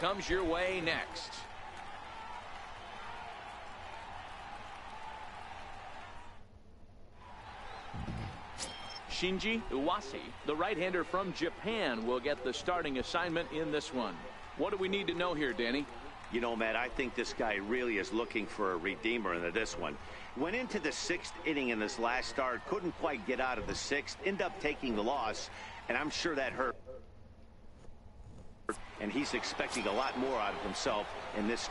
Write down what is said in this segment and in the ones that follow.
comes your way next. Shinji Iwase, the right-hander from Japan, will get the starting assignment in this one. What do we need to know here, Danny? You know, Matt, I think this guy really is looking for a redeemer in this one. Went into the 6th inning in this last start, couldn't quite get out of the 6th, ended up taking the loss, and I'm sure that hurt. And he's expecting a lot more out of himself in this.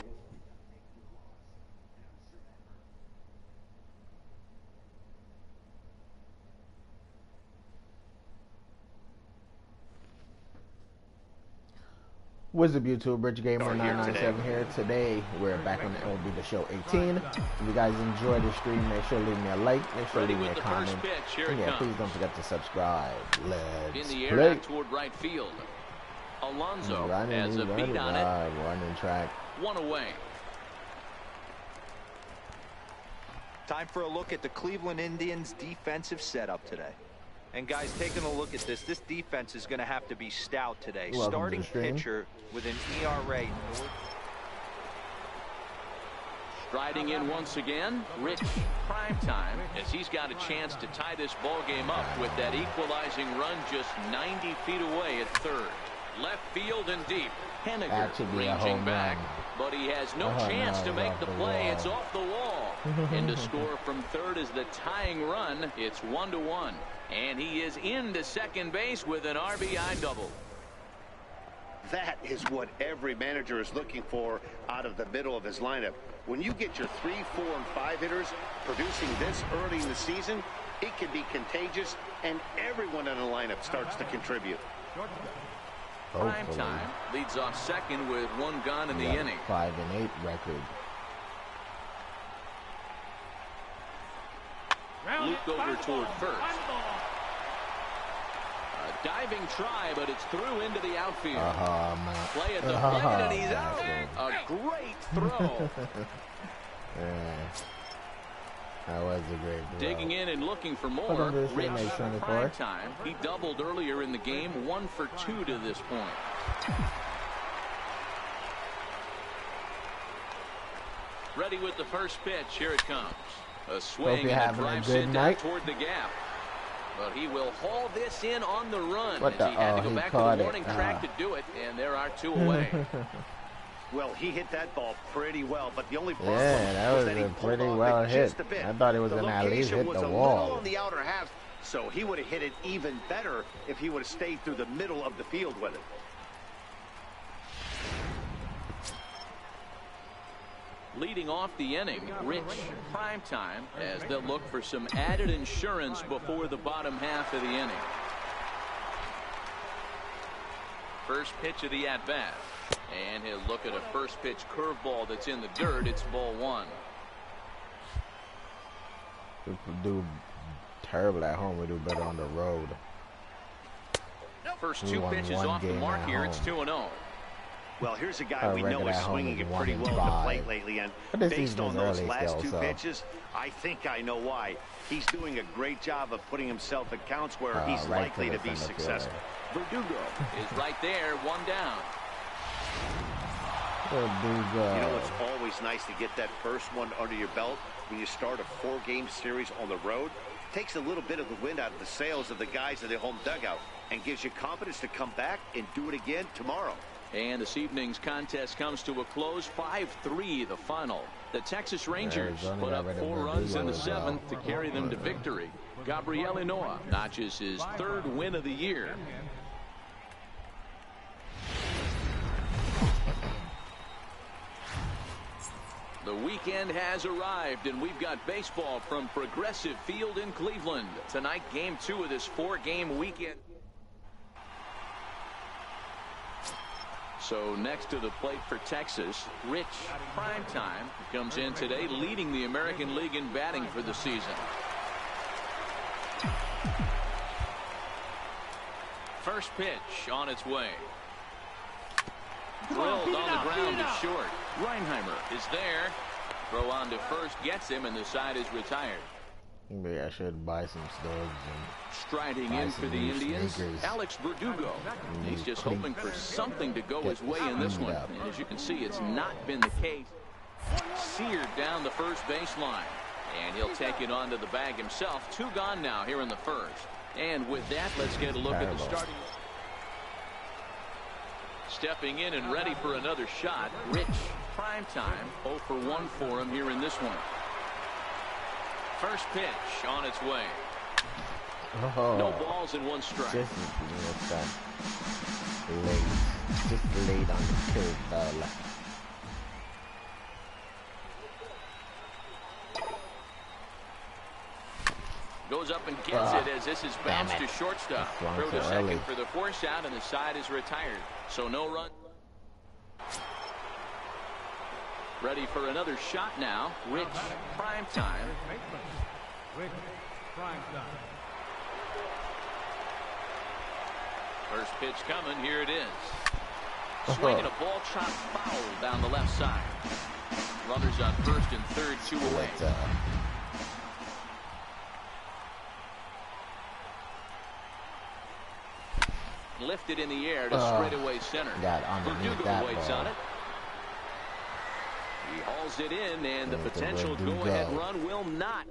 What's up, YouTube? Rich Gamer 997 here. Today we're back on MLB The Show 18. If you guys enjoy the stream, make sure to leave me a like, make sure to leave me a comment, and yeah, please don't forget to subscribe. Let's in the air play. Toward right field. Alonso Running, has a beat on it. Running track. One away. Time for a look at the Cleveland Indians defensive setup today. And guys, taking a look at this defense is going to have to be stout today. Welcome Starting pitcher with an ERA. Striding in once again, Rich Primetime, as he's got a chance to tie this ball game up with that equalizing run just 90 feet away at third. Left field and deep. Henniger ranging back, but he has no chance to make the play. It's off the wall. And to score from third is the tying run. It's 1-1. And he is into second base with an RBI double. That is what every manager is looking for out of the middle of his lineup. When you get your 3, 4, and 5 hitters producing this early in the season, it can be contagious, and everyone in the lineup starts to contribute. Primetime leads off second with 1 gone in the inning. 5-8 record. Looped over toward first. A diving try, but it's through into the outfield. Play at the plate, and he's out. A great throw. Yeah. That was a great throw. Digging in and looking for more. Rich Primetime. He doubled earlier in the game, 1 for 2 to this point. Ready with the first pitch. Here it comes. A swing and a drive sent down toward the gap. But he will haul this in on the run. As he had to go back to the warning track to do it, and there are 2 away. Well, he hit that ball pretty well, but the only problem that was a pretty well hit. I thought it was going to at least hit the wall. On the outer half, so he would have hit it even better if he would have stayed through the middle of the field with it. Leading off the inning, Rich Primetime, as they'll look for some added insurance before the bottom half of the inning. First pitch of the at-bat. And he'll look at a first pitch curveball that's in the dirt. It's ball 1. Do terrible at home. We do better on the road. First 2 pitches off the mark here. It's 2-0. Well, here's a guy we know is swinging it pretty well at the plate lately, and based on those last 2 pitches, I think I know why. He's doing a great job of putting himself at counts where he's likely to be successful. Verdugo is right there, 1 down. You know, it's always nice to get that first one under your belt when you start a 4-game series on the road. Takes a little bit of the wind out of the sails of the guys in the home dugout and gives you confidence to come back and do it again tomorrow. And this evening's contest comes to a close, 5-3 the final. The Texas Rangers put up 4 runs in the 7th to carry them to victory. Gabriel Hinoa notches his 3rd win of the year. The weekend has arrived, and we've got baseball from Progressive Field in Cleveland. Tonight, game 2 of this 4-game weekend. So next to the plate for Texas, Rich Primetime comes in today leading the American League in batting for the season. First pitch on its way. Drilled on the ground to short. Reinheimer is there. Throw on to first gets him, and the side is retired. Maybe I should buy some studs and striding in for the Indians, sneakers. Alex Verdugo. He's just hoping for something to go his way in this one. And as you can see, it's not been the case. Seared down the first baseline. And he'll take it onto the bag himself. 2 gone now here in the first. And with that, let's get a look at the starting. Stepping in and ready for another shot, Rich. Primetime, 0 for 1 for him here in this one. First pitch on its way. Oh, no balls and 1 strike. Just laid on the curveball. Goes up and gets it as this is bounced to shortstop. Throw to second for the force out, and the side is retired. So no run. Ready for another shot now. Rich. Primetime. First pitch coming. Here it is. Swinging a ball chopped foul down the left side. Runners on first and third, 2 away. Lifted in the air to straightaway center. Verdugo waits on it. He hauls it in, and the potential go-ahead run will not.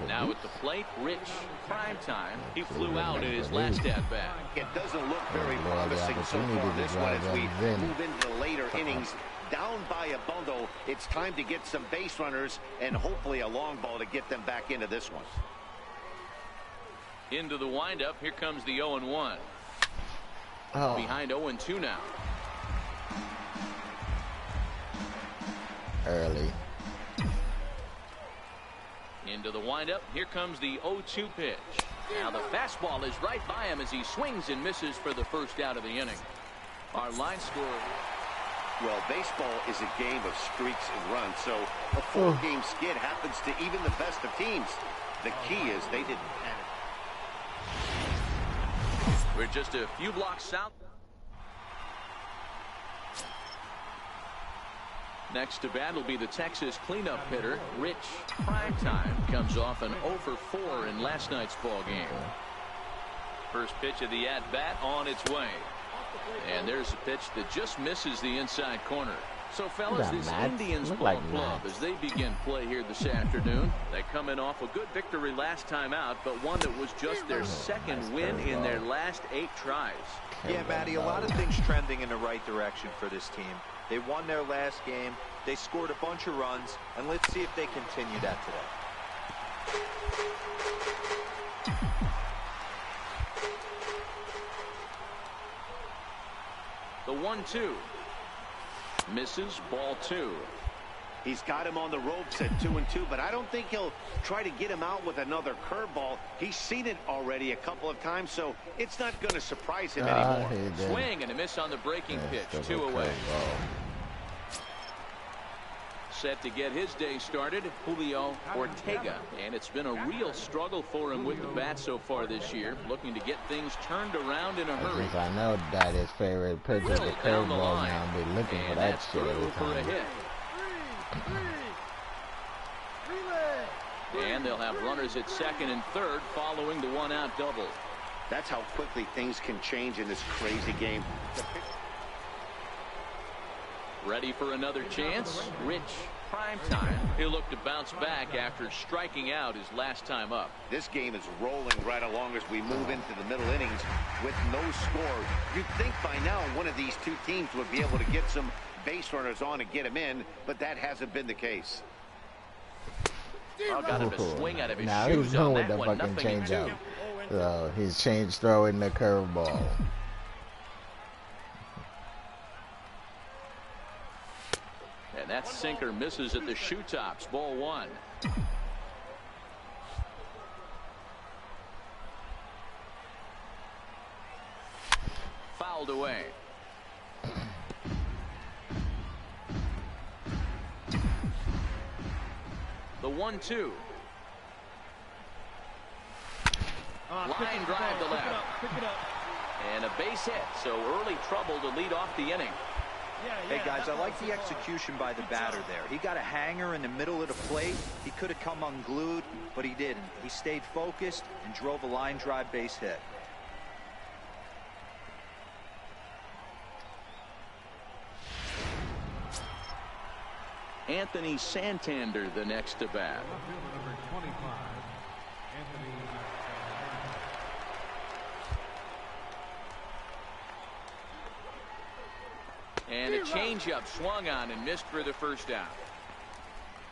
Now at the plate, Rich. Primetime. He flew out in his last at-bat. It doesn't look very promising so far this one as we move into the later innings. Down by a bundle, it's time to get some base runners and hopefully a long ball to get them back into this one. Into the windup. Here comes the 0-1. Behind 0-2 now. Early. Into the windup. Here comes the 0-2 pitch. Now the fastball is right by him as he swings and misses for the first out of the inning. Our line score. Well, baseball is a game of streaks and runs, so a 4-game skid happens to even the best of teams. The key is they didn't panic. We're just a few blocks south. Next to bat will be the Texas cleanup hitter, Rich. Primetime comes off an 0 for 4 in last night's ball game. First pitch of the at-bat on its way. And there's a pitch that just misses the inside corner. So, fellas, this Indians ball club, as they begin play here this afternoon, they come in off a good victory last time out, but one that was just their second win in their last 8 tries. Yeah, Matty, a lot of things trending in the right direction for this team. They won their last game, they scored a bunch of runs, and let's see if they continue that today. The 1-2. Misses, ball 2. He's got him on the ropes at 2-2, but I don't think he'll try to get him out with another curveball. He's seen it already a couple of times, so it's not going to surprise him anymore. Swing and a miss on the breaking pitch. 2 away. Set to get his day started, Julio Ortega. And it's been a real struggle for him with the bat so far this year, looking to get things turned around in a hurry. Because I know that his favorite pitch is the curveball now. I'll be looking for that shit every time. And they'll have runners at second and third following the 1-out double. That's how quickly things can change in this crazy game. Ready for another chance? Rich. Primetime. He'll look to bounce back after striking out his last time up. This game is rolling right along as we move into the middle innings with no score. You'd think by now one of these two teams would be able to get some base runners on and get them in, but that hasn't been the case. Oh, got him to swing out of his now shoes he's on going that with the one. fucking Nothing change to up. do. So he's changed throwing the curveball. And that sinker misses at the shoe tops. Ball 1. Fouled away. The 1-2. Line drive to left. And a base hit, so early trouble to lead off the inning. Hey, guys, I like the execution by the batter there. He got a hanger in the middle of the plate. He could have come unglued, but he didn't. He stayed focused and drove a line drive base hit. Anthony Santander, the next to bat. And a changeup swung on and missed for the first out.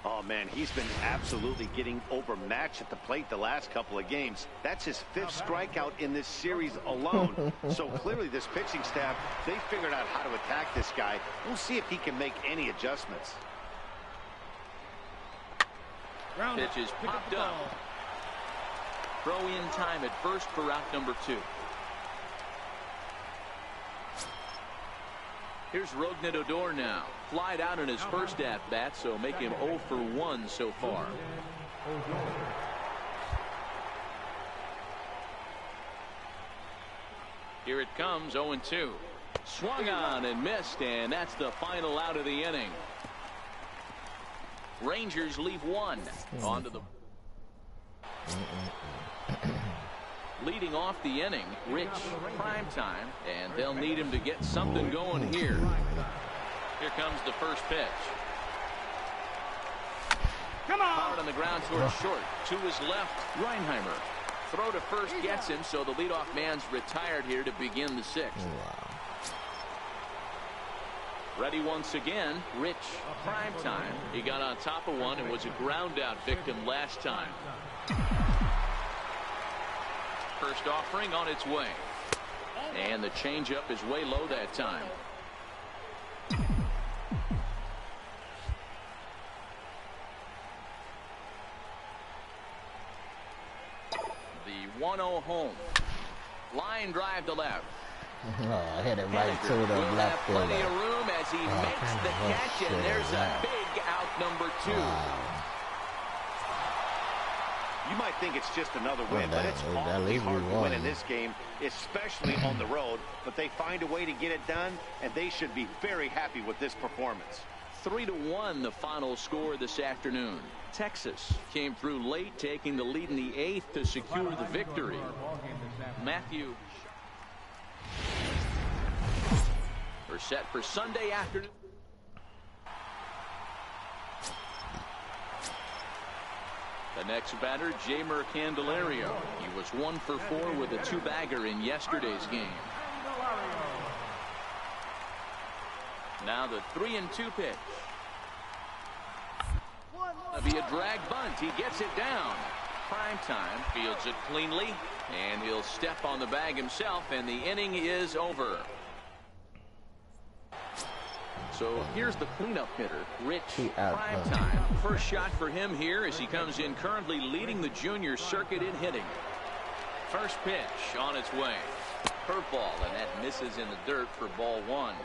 Oh, man, he's been absolutely getting overmatched at the plate the last couple of games. That's his 5th strikeout in this series alone. So clearly this pitching staff, they figured out how to attack this guy. We'll see if he can make any adjustments. Pitch is popped up. Throw in time at first for out number 2. Here's Rougned Odor now. Flied out in his first at-bat, so make him 0 for 1 so far. Here it comes, 0-2. Swung on and missed, and that's the final out of the inning. Rangers leave 1. On to the... Leading off the inning, Rich Primetime, and they'll need him to get something going here. Here comes the first pitch. Come on! Hard on the ground towards short. To his left, Reinheimer. Throw to first gets him, so the leadoff man's retired here to begin the 6th. Ready once again, Rich Primetime. He got on top of one and was a ground out victim last time. First offering on its way. And the changeup is way low that time. The 1-0 home. Line drive to left. Oh, hit it right to the left field. Plenty of room as he makes the catch, and there's a big out number 2. Wow. You might think it's just another win, but it's awfully hard to win in this game, especially on the road. But they find a way to get it done, and they should be very happy with this performance. 3-1 the final score this afternoon. Texas came through late, taking the lead in the 8th to secure the victory. Matthew. We're set for Sunday afternoon. The next batter, Jeimer Candelario. He was 1 for 4 with a 2-bagger in yesterday's game. Now the 3-2 pitch. It'll be a drag bunt. He gets it down. Primetime fields it cleanly, and he'll step on the bag himself, and the inning is over. So here's the cleanup hitter, Rich Primetime. First shot for him here as he comes in currently leading the junior circuit in hitting. First pitch on its way. Curveball, and that misses in the dirt for ball 1.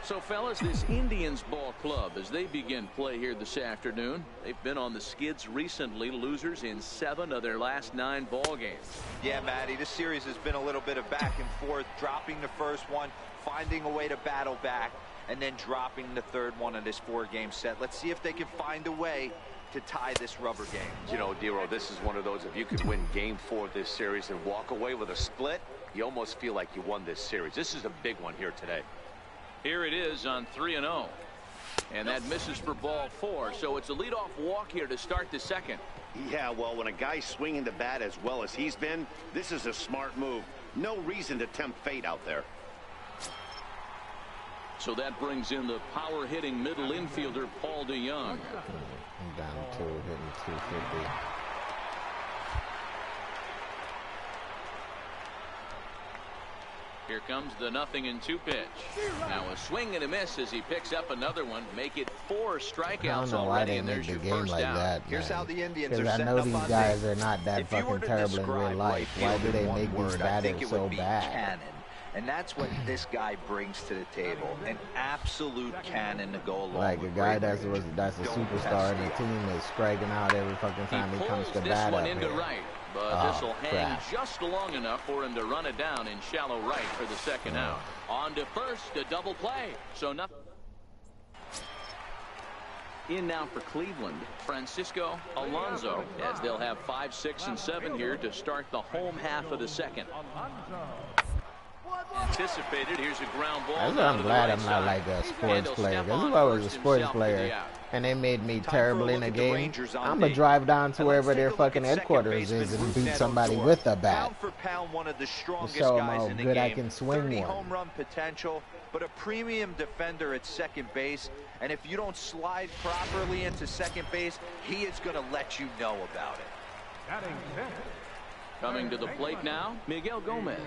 So, fellas, this Indians ball club, as they begin play here this afternoon, they've been on the skids recently, losers in 7 of their last 9 ball games. Yeah, Matty, this series has been a little bit of back and forth, dropping the first one, finding a way to battle back, and then dropping the third one in this 4-game set. Let's see if they can find a way to tie this rubber game. You know, Dero, this is one of those, if you could win game 4 of this series and walk away with a split, you almost feel like you won this series. This is a big one here today. Here it is on 3-0. And that misses for ball 4. So it's a leadoff walk here to start the 2nd. Yeah, well, when a guy's swinging the bat as well as he's been, this is a smart move. No reason to tempt fate out there. So that brings in the power-hitting middle infielder, Paul DeYoung. Down 2, hitting 250. Here comes the 0-2 pitch. Now a swing and a miss as he picks up another one. Make it 4 strikeouts already, and there's your first out. That, here's how the Indians are I setting know up these on guys me. are not that fucking terrible in real life. Why do they make these batters so bad? Cannon. And that's what this guy brings to the table. An absolute cannon to go along like with a guy that's a superstar in the team is striking out every fucking time he comes to bat up here. Right, but this will hang just long enough for him to run it down in shallow right for the 2nd out. On to first, a double play. So nothing. In now for Cleveland, Francisco Alonso, as they'll have 5, 6, and 7 here to start the home half of the second. Anticipated. Here's a ground ball. I'm glad I'm not like a sports player. Because if I was a sports player and they made me terrible in a game, I'm going to drive down to wherever their fucking headquarters is and beat somebody with a bat. Pound for pound, one of the strongest Show them guys how in the good game. I can swing 30 one. home run potential, but a premium defender at second base. And if you don't slide properly into second base, he is going to let you know about it. Coming to the plate now, Miguel Gomez,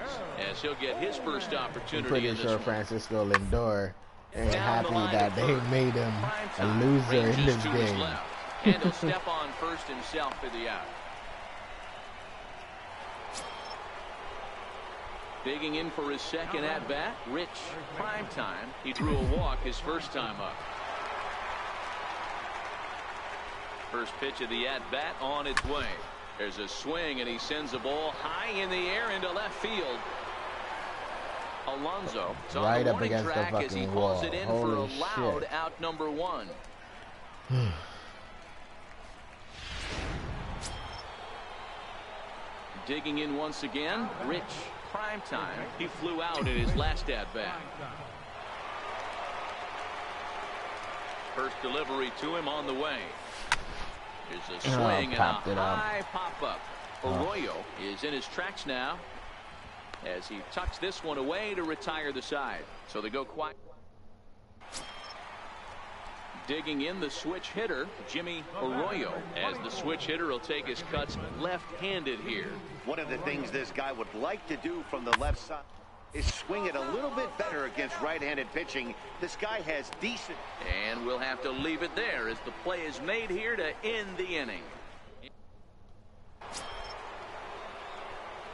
as he'll get his first opportunity. I'm pretty sure Francisco Lindor ain't happy that they made him a loser in this game. And he'll step on first himself for the out. Digging in for his second at-bat, Rich Primetime. He drew a walk his first time up. First pitch of the at-bat on its way. There's a swing, and he sends the ball high in the air into left field. Alonso right up against the fucking as he wall. calls it in Holy for a loud shit. out number 1. Digging in once again, Rich Primetime. He flew out in his last at-bat. First delivery to him on the way. There's a swing and a high pop-up. Arroyo is in his tracks now as he tucks this one away to retire the side. So they go quiet. Digging in the switch hitter, Jimmy Arroyo, as the switch hitter will take his cuts left-handed here. One of the things this guy would like to do from the left side is swing it a little bit better against right-handed pitching. This guy has decent. And we'll have to leave it there as the play is made here to end the inning.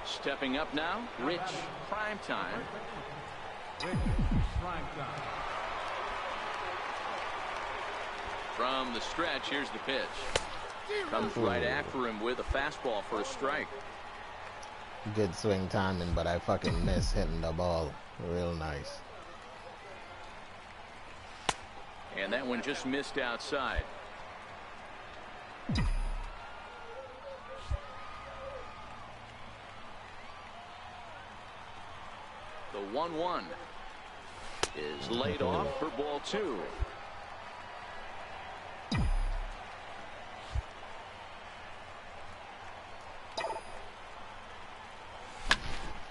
Stepping up now, Rich Primetime. From the stretch, here's the pitch. Comes right after him with a fastball for a strike. Good swing timing, but I fucking miss hitting the ball. Real nice. And that one just missed outside. The 1-1 is laid off for ball 2.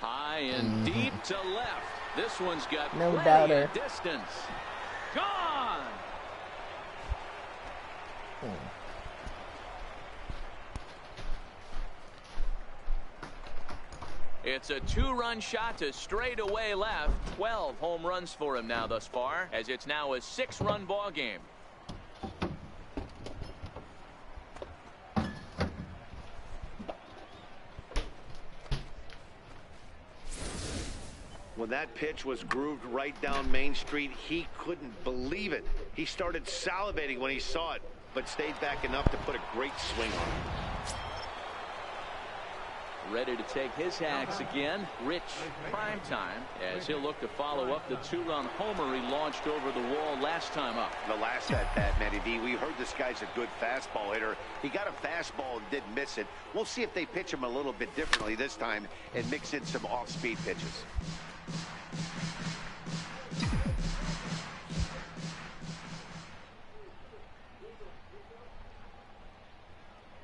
High and deep to left. This one's got No plenty doubter. of distance. Gone. It's a 2-run shot to straightaway left. 12 home runs for him now thus far, as it's now a 6-run ball game. When that pitch was grooved right down Main Street, he couldn't believe it. He started salivating when he saw it, but stayed back enough to put a great swing on it. Ready to take his hacks again, Rich Primetime, as he'll look to follow up the 2-run homer he launched over the wall last time up. The last at-bat, Matty D, we heard this guy's a good fastball hitter. He got a fastball and didn't miss it. We'll see if they pitch him a little bit differently this time and mix in some off-speed pitches.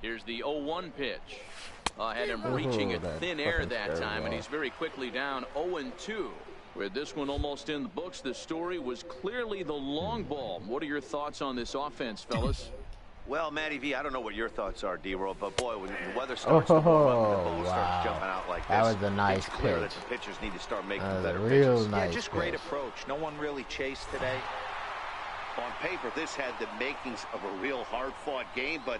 Here's the 0-1 pitch. Had him reaching at thin air that time, and he's very quickly down 0-2. With this one almost in the books, the story was clearly the long ball. What are your thoughts on this offense, fellas? Well, Matty V, I don't know what your thoughts are, D-Roll, but boy, when the weather starts to warm up and the ball starts jumping out like this, that was a nice it's clear pitch. that the pitchers need to start making That was better a real pitches. nice Yeah, just pitch. great approach. No one really chased today. On paper, this had the makings of a real hard-fought game, but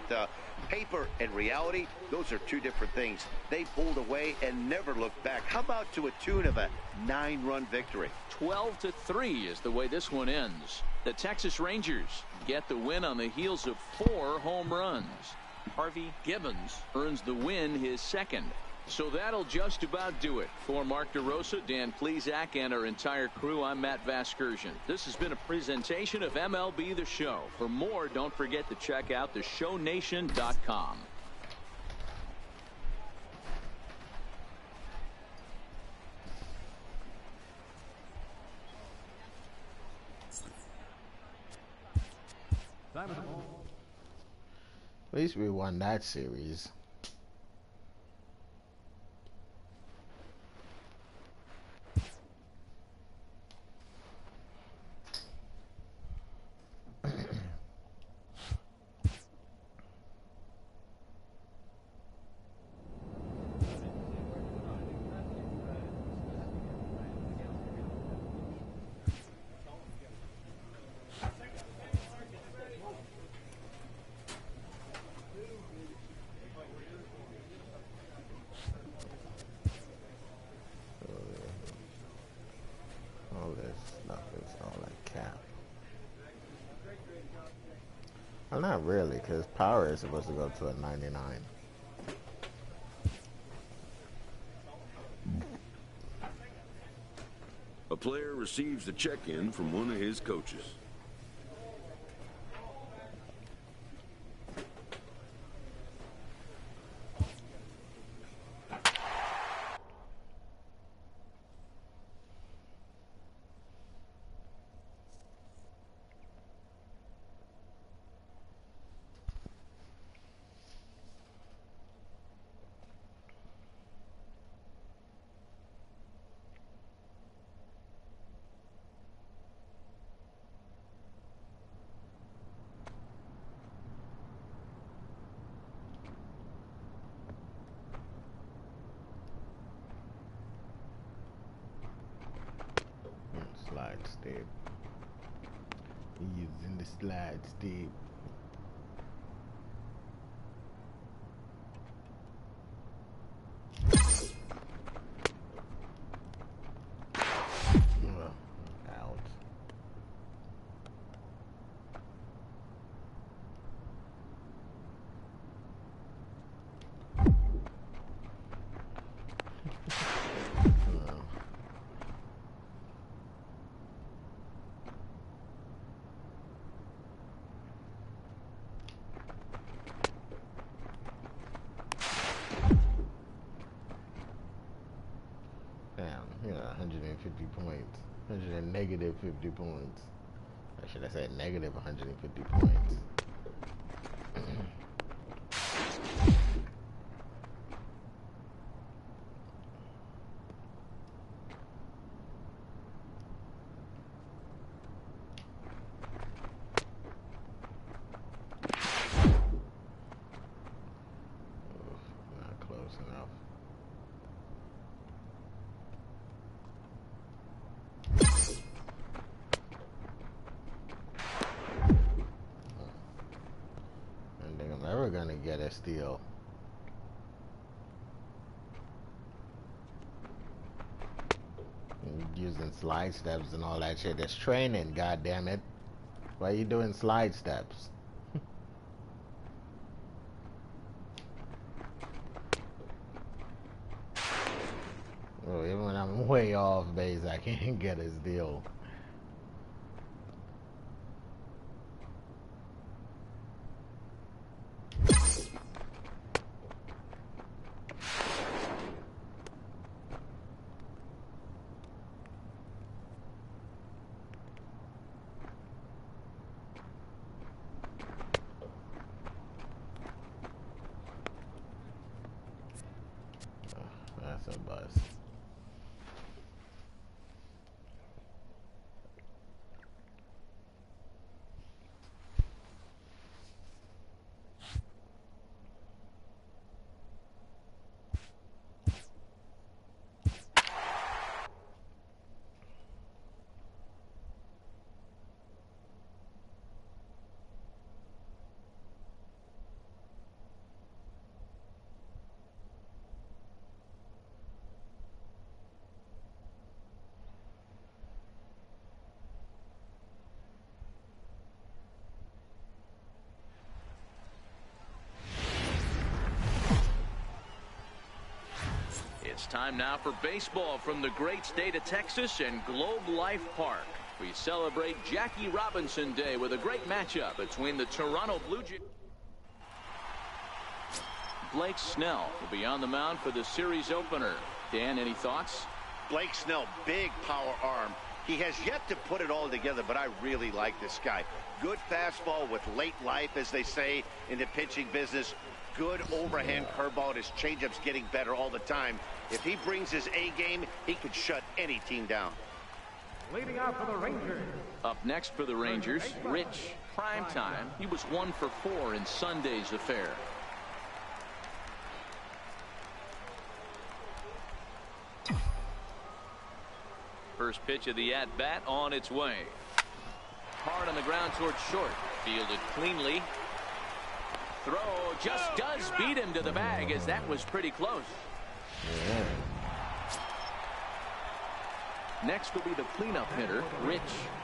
paper and reality, those are two different things. They pulled away and never looked back. How about to a tune of a 9-run victory? 12-3 is the way this one ends. The Texas Rangers get the win on the heels of 4 home runs. Harvey Gibbons earns the win, his second. So that'll just about do it. For Mark DeRosa, Dan Plesac, and our entire crew, I'm Matt Vasgersian. This has been a presentation of MLB The Show. For more, don't forget to check out theshownation.com. At least we won that series. Well, not really, because power is supposed to go to a 99. A player receives a check-in from one of his coaches. Slide step. He's in the slide step. Out. Damn, 150 points. 50 points. Or should I say negative 150 points? Not close enough. Never gonna get a steal. Using slide steps and all that shit. It's training, god damn it. Why are you doing slide steps? Oh, even when I'm way off base, I can't get a steal. That's a bust. Time now for baseball from the great state of Texas and Globe Life Park. We celebrate Jackie Robinson Day with a great matchup between the Toronto Blue Jays. Blake Snell will be on the mound for the series opener. Dan, any thoughts? Blake Snell, big power arm. He has yet to put it all together, but I really like this guy. Good fastball with late life, as they say in the pitching business. Good overhand curveball. His changeup's getting better all the time. If he brings his A game, he could shut any team down. Leading out for the Rangers. Up next for the Rangers, Rich Primetime. He was 1 for 4 in Sunday's affair. First pitch of the at-bat on its way. Hard on the ground towards short. Fielded cleanly. Throw just does beat him to the bag, as that was pretty close. Yeah. Next will be the cleanup hitter, Rich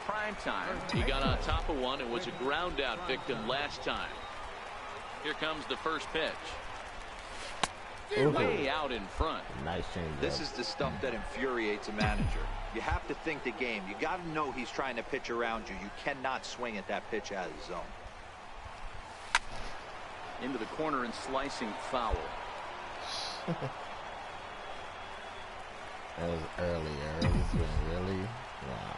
Primetime. He got on top of one and was a ground out victim last time. Here comes the first pitch. Ooh. Way out in front. Nice change. This is the stuff that infuriates a manager. You have to think the game. You got to know he's trying to pitch around you. You cannot swing at that pitch out of the zone. Into the corner and slicing foul. That was earlier. This was really wow.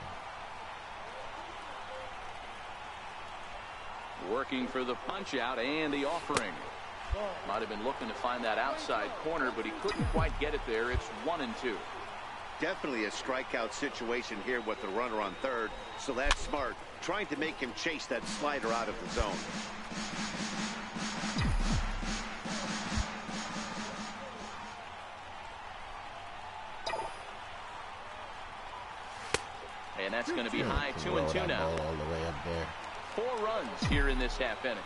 Working for the punch out and the offering. Might have been looking to find that outside corner, but he couldn't quite get it there. It's 1-2. Definitely a strikeout situation here with the runner on third, so that's smart. Trying to make him chase that slider out of the zone. And that's going to be high. 2-2 now. All the way up there. 4 runs here in this half inning.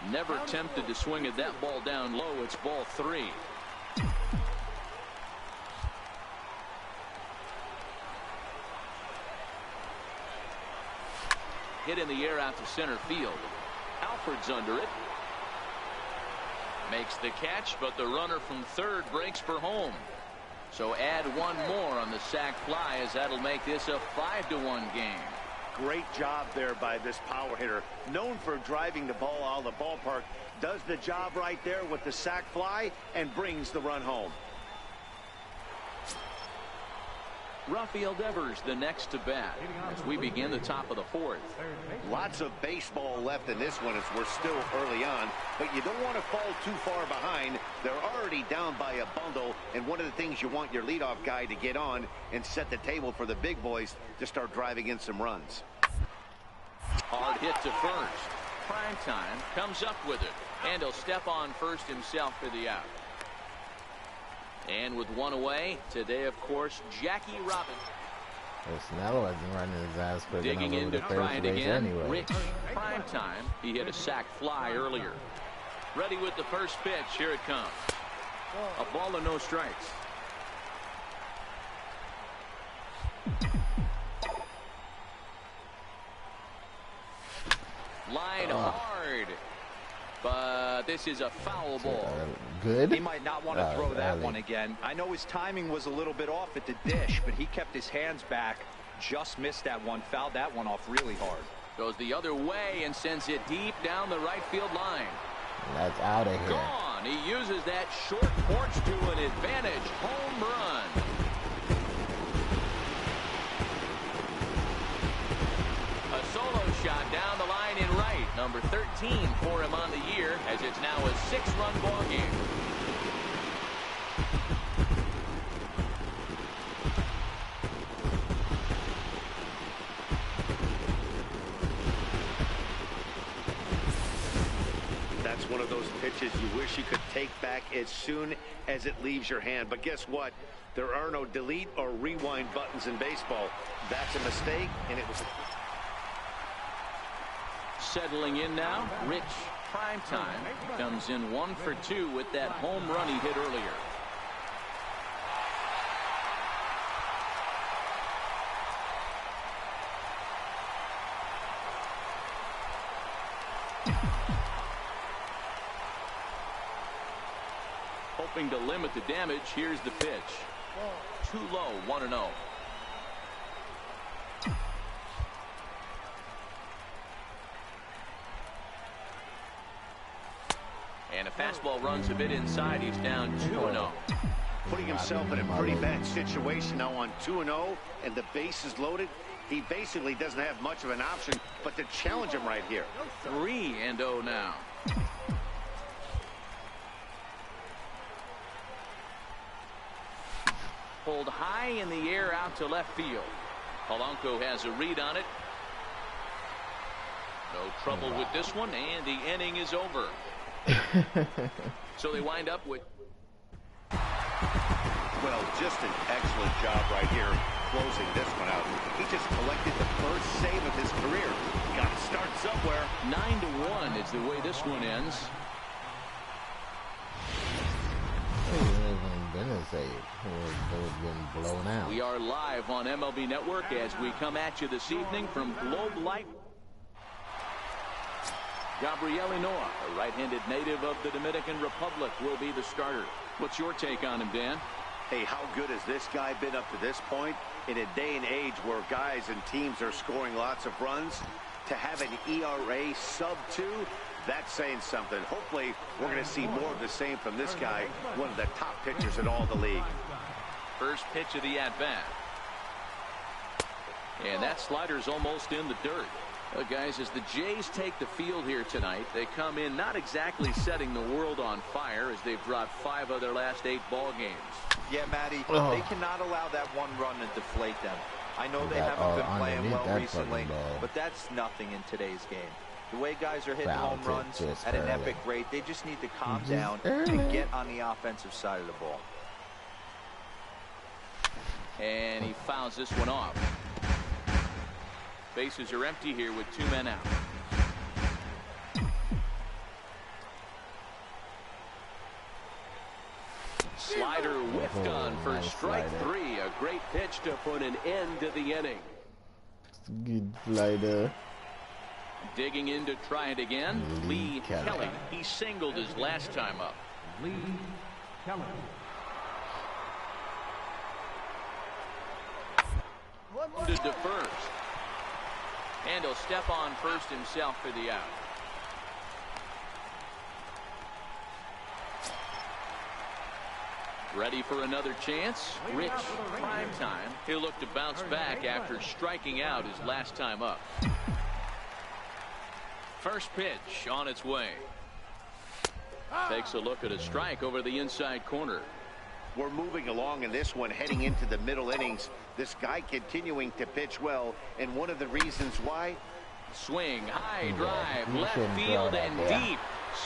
Never tempted to swing at that ball down low. It's ball 3. Hit in the air out to center field. Alford's under it. Makes the catch, but the runner from third breaks for home. So add 1 more on the sac fly, as that'll make this a 5-1 game. Great job there by this power hitter. Known for driving the ball out of the ballpark. Does the job right there with the sac fly and brings the run home. Rafael Devers the next to bat as we begin the top of the 4th. Lots of baseball left in this one as we're still early on, but you don't want to fall too far behind. They're already down by a bundle, and one of the things you want your leadoff guy to get on and set the table for the big boys to start driving in some runs. Hard hit to first. Primetime comes up with it, and he'll step on first himself for the out. And with 1 away, today, of course, Jackie Robinson. Well, Snell wasn't running his ass quick digging enough in over to the try first it base again. anyway. Rich Primetime. He hit a sac fly earlier. Ready with the first pitch. Here it comes. A ball and no strikes. Line hard. But this is a foul ball. Good. He might not want to throw that one again. I know his timing was a little bit off at the dish, but he kept his hands back. Just missed that one. Fouled that one off really hard. Goes the other way and sends it deep down the right field line. That's out of here. Gone. He uses that short porch to an advantage. Home run. A solo shot down the line in right. Number 13 for him on the year, as it's now a 6-run ball game. That's one of those pitches you wish you could take back as soon as it leaves your hand. But guess what? There are no delete or rewind buttons in baseball. That's a mistake, and it was... Settling in now, Rich Primetime comes in 1 for 2 with that home run he hit earlier. hoping to limit the damage. Here's the pitch. Too low, 1-0. And a fastball runs a bit inside. He's down 2-0. Putting himself in a pretty bad situation now on 2-0, and the base is loaded. He basically doesn't have much of an option but to challenge him right here. 3-0 now. Pulled high in the air out to left field. Polanco has a read on it. No trouble with this one, and the inning is over. So they wind up with... Well, just an excellent job right here closing this one out. He just collected the first save of his career. Got to start somewhere. 9-1 is the way this one ends. Been blown out. We are live on MLB Network as we come at you this evening from Globe Life. Gabriel Noah, a right-handed native of the Dominican Republic, will be the starter. What's your take on him, Dan? Hey, how good has this guy been up to this point? In a day and age where guys and teams are scoring lots of runs, to have an ERA sub-2, that's saying something. Hopefully, we're going to see more of the same from this guy, one of the top pitchers in all the league. First pitch of the at-bat. And that slider's almost in the dirt. Well, guys, as the Jays take the field here tonight, they come in not exactly setting the world on fire as they've dropped 5 of their last 8 ball games. Yeah, Matty, they cannot allow that one run to deflate them. I know they haven't been playing well recently, but that's nothing in today's game. The way guys are hitting home runs at an epic rate, they just need to calm down and get on the offensive side of the ball. And he fouls this one off. Bases are empty here with 2 men out. Slider whiffed on for strike 3. A great pitch to put an end to the inning. Good slider. Digging in to try it again. Lee Kelly. He singled his last time up. Lee Kelly. To first. And he'll step on first himself for the out. Ready for another chance? Rich Primetime. He'll look to bounce back after striking out his last time up. First pitch on its way. Takes a look at a strike over the inside corner. We're moving along in this one, heading into the middle innings. This guy continuing to pitch well, and one of the reasons why. Swing, high drive, left field and deep.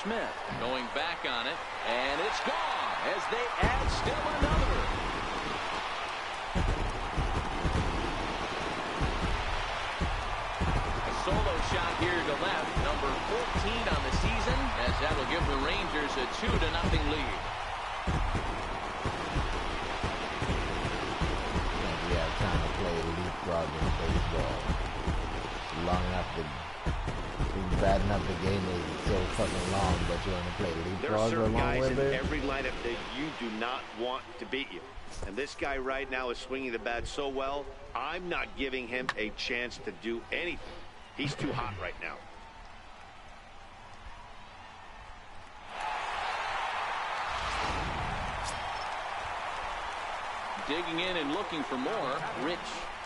Smith going back on it, and it's gone as they add still another. A solo shot here to left, number 14 on the season, as that will give the Rangers a 2-0 lead. Time to play leapfrog in baseball. Long enough to be bad enough the game is so fucking long, but you want to play leapfrog there are certain along guys with in it. every lineup that you do not want to beat you. And this guy right now is swinging the bat so well, I'm not giving him a chance to do anything. He's too hot right now. Digging in and looking for more. Rich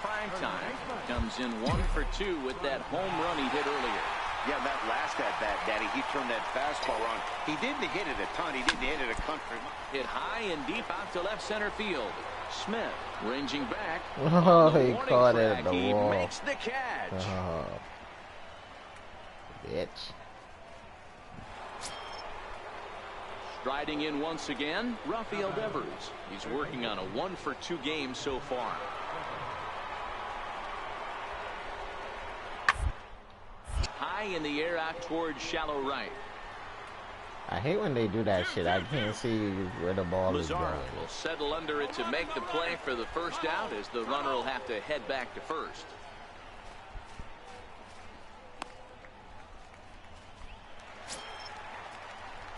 Primetime comes in 1 for 2 with that home run he hit earlier. Yeah, that last at-bat, Daddy, he turned that fastball on. He didn't hit it a ton. He didn't hit it a country. Hit high and deep out to left center field. Smith ranging back. Oh, he caught it at the he wall. makes the catch. Bitch. Striding in once again, Rafael Devers. He's working on a 1 for 2 game so far. High in the air out towards shallow right. I hate when they do that shit. I can't see where the ball is going. Lazaro will settle under it to make the play for the first out as the runner will have to head back to first.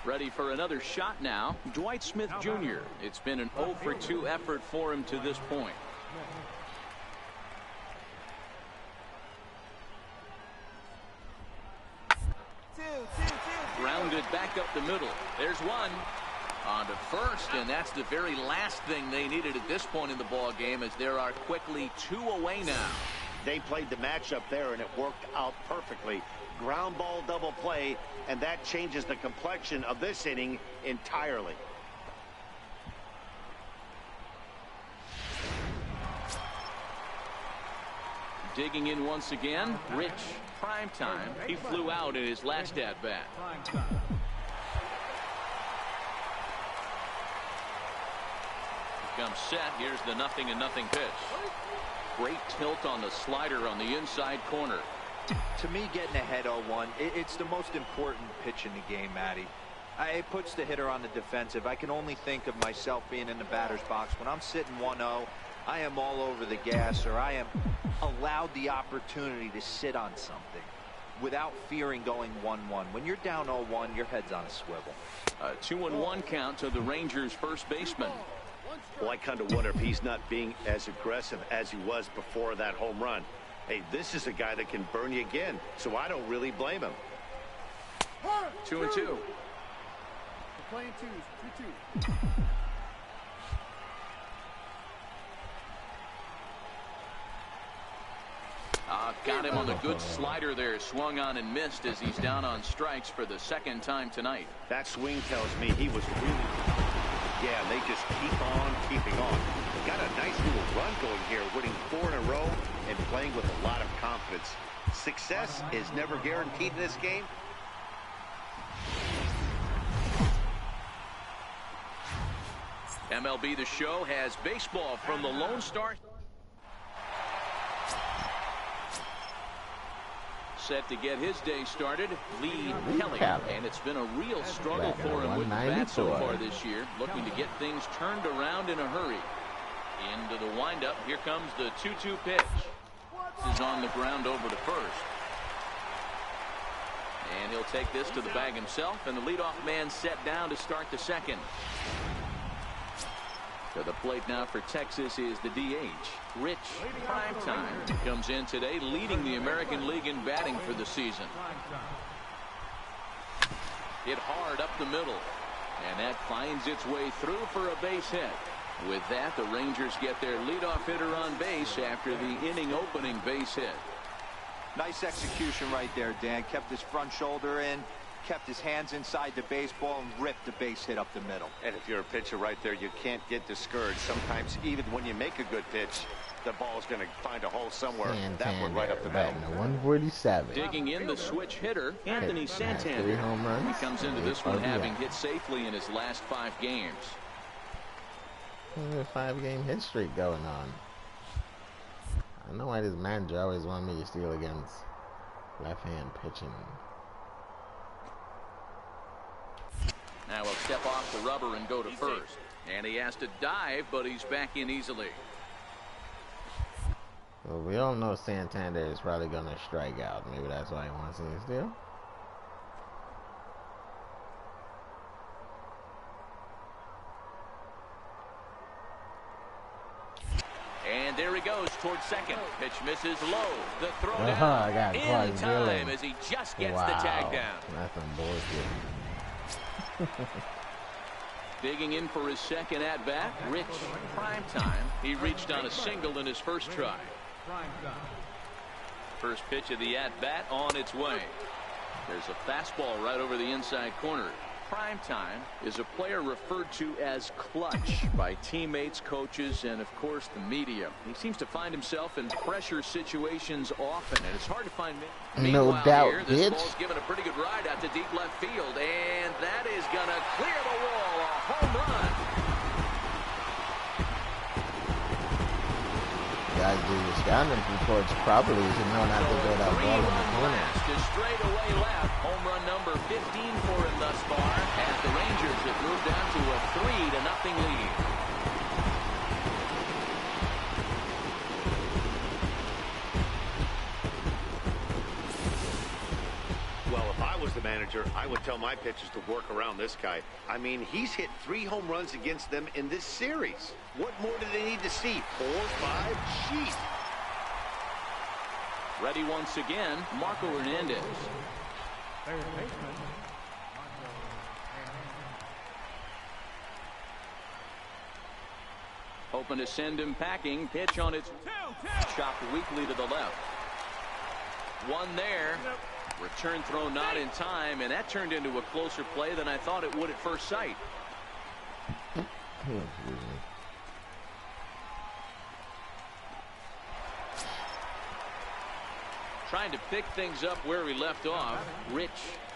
Ready for another shot now. Dwight Smith Jr. It's been an 0 for 2 effort for him to this point. Rounded back up the middle. There's one. On to first, and that's the very last thing they needed at this point in the ball game, as there are quickly 2 away now. They played the matchup there, and it worked out perfectly. Ground ball double play, and that changes the complexion of this inning entirely. Digging in once again, Rich Primetime. He flew out in his last at-bat. Comes set. Here's the 0-0 pitch. Great tilt on the slider on the inside corner. To me, getting ahead 0-1, it's the most important pitch in the game, Matty. It puts the hitter on the defensive. I can only think of myself being in the batter's box. When I'm sitting 1-0, I am all over the gas, or I am allowed the opportunity to sit on something without fearing going 1-1. When you're down 0-1, your head's on a swivel. A 2-1 count to the Rangers' first baseman. Well, I kind of wonder if he's not being as aggressive as he was before that home run. Hey, this is a guy that can burn you again, so I don't really blame him. 2-2. Playing twos, 2-2. Got him on the good slider there. Swung on and missed as he's down on strikes for the second time tonight. That swing tells me he was really... Yeah, they just keep on keeping on. Got a nice little run going here, winning 4 in a row and playing with a lot of confidence. Success is never guaranteed in this game. MLB The Show has baseball from the Lone Star. Set to get his day started, Lee Kelly. And it's been a real struggle for him with the bat so far this year. Looking to get things turned around in a hurry. Into the windup. Here comes the 2-2 pitch. This is on the ground over to first. And he'll take this to the bag himself. And the leadoff man set down to start the second. To the plate now for Texas is the DH, Rich Primetime. Comes in today leading the American League in batting for the season. Hit hard up the middle. And that finds its way through for a base hit. With that, the Rangers get their leadoff hitter on base after the inning opening base hit. Nice execution right there, Dan. Kept his front shoulder in, kept his hands inside the baseball, and ripped the base hit up the middle. And if you're a pitcher right there, you can't get discouraged. Sometimes even when you make a good pitch, the ball's going to find a hole somewhere. That one right up the middle. 147. Digging in the switch hitter, Anthony Santander. 3 home runs. He comes into this one having hit safely in his last 5 games. There's a 5-game hit streak going on. I know why this manager always wanted me to steal against left-hand pitching. Now he'll step off the rubber and go to first. And he has to dive, but he's back in easily. Well, we all know Santander is probably going to strike out. Maybe that's why he wants to steal. And there he goes towards second. Pitch misses low. The throw down in time as he just gets the tag down. That's some bullshit. Digging in for his second at-bat, Rich Primetime. He reached on a single in his first try. First pitch of the at-bat on its way. There's a fastball right over the inside corner. Primetime is a player referred to as clutch by teammates, coaches, and of course the media. He seems to find himself in pressure situations often, and it's hard to find. No doubt, here, this ball's given a pretty good ride out to deep left field, and that is gonna clear the wall. A home run. Guys do your scouting reports properly. You should know not to throw that ball in the corner. Is straight away left. Home run number 15 for him thus far, as the Rangers have moved down to a 3-0 lead. Well, if I was the manager, I would tell my pitchers to work around this guy. I mean, he's hit 3 home runs against them in this series. What more do they need to see? 4, 5? Jeez. Ready once again, Marco Hernandez. Third baseman. Hoping to send him packing. Pitch on its chopped weakly to the left. One there. Return throw not in time, and that turned into a closer play than I thought it would at first sight. Trying to pick things up where we left off. Rich,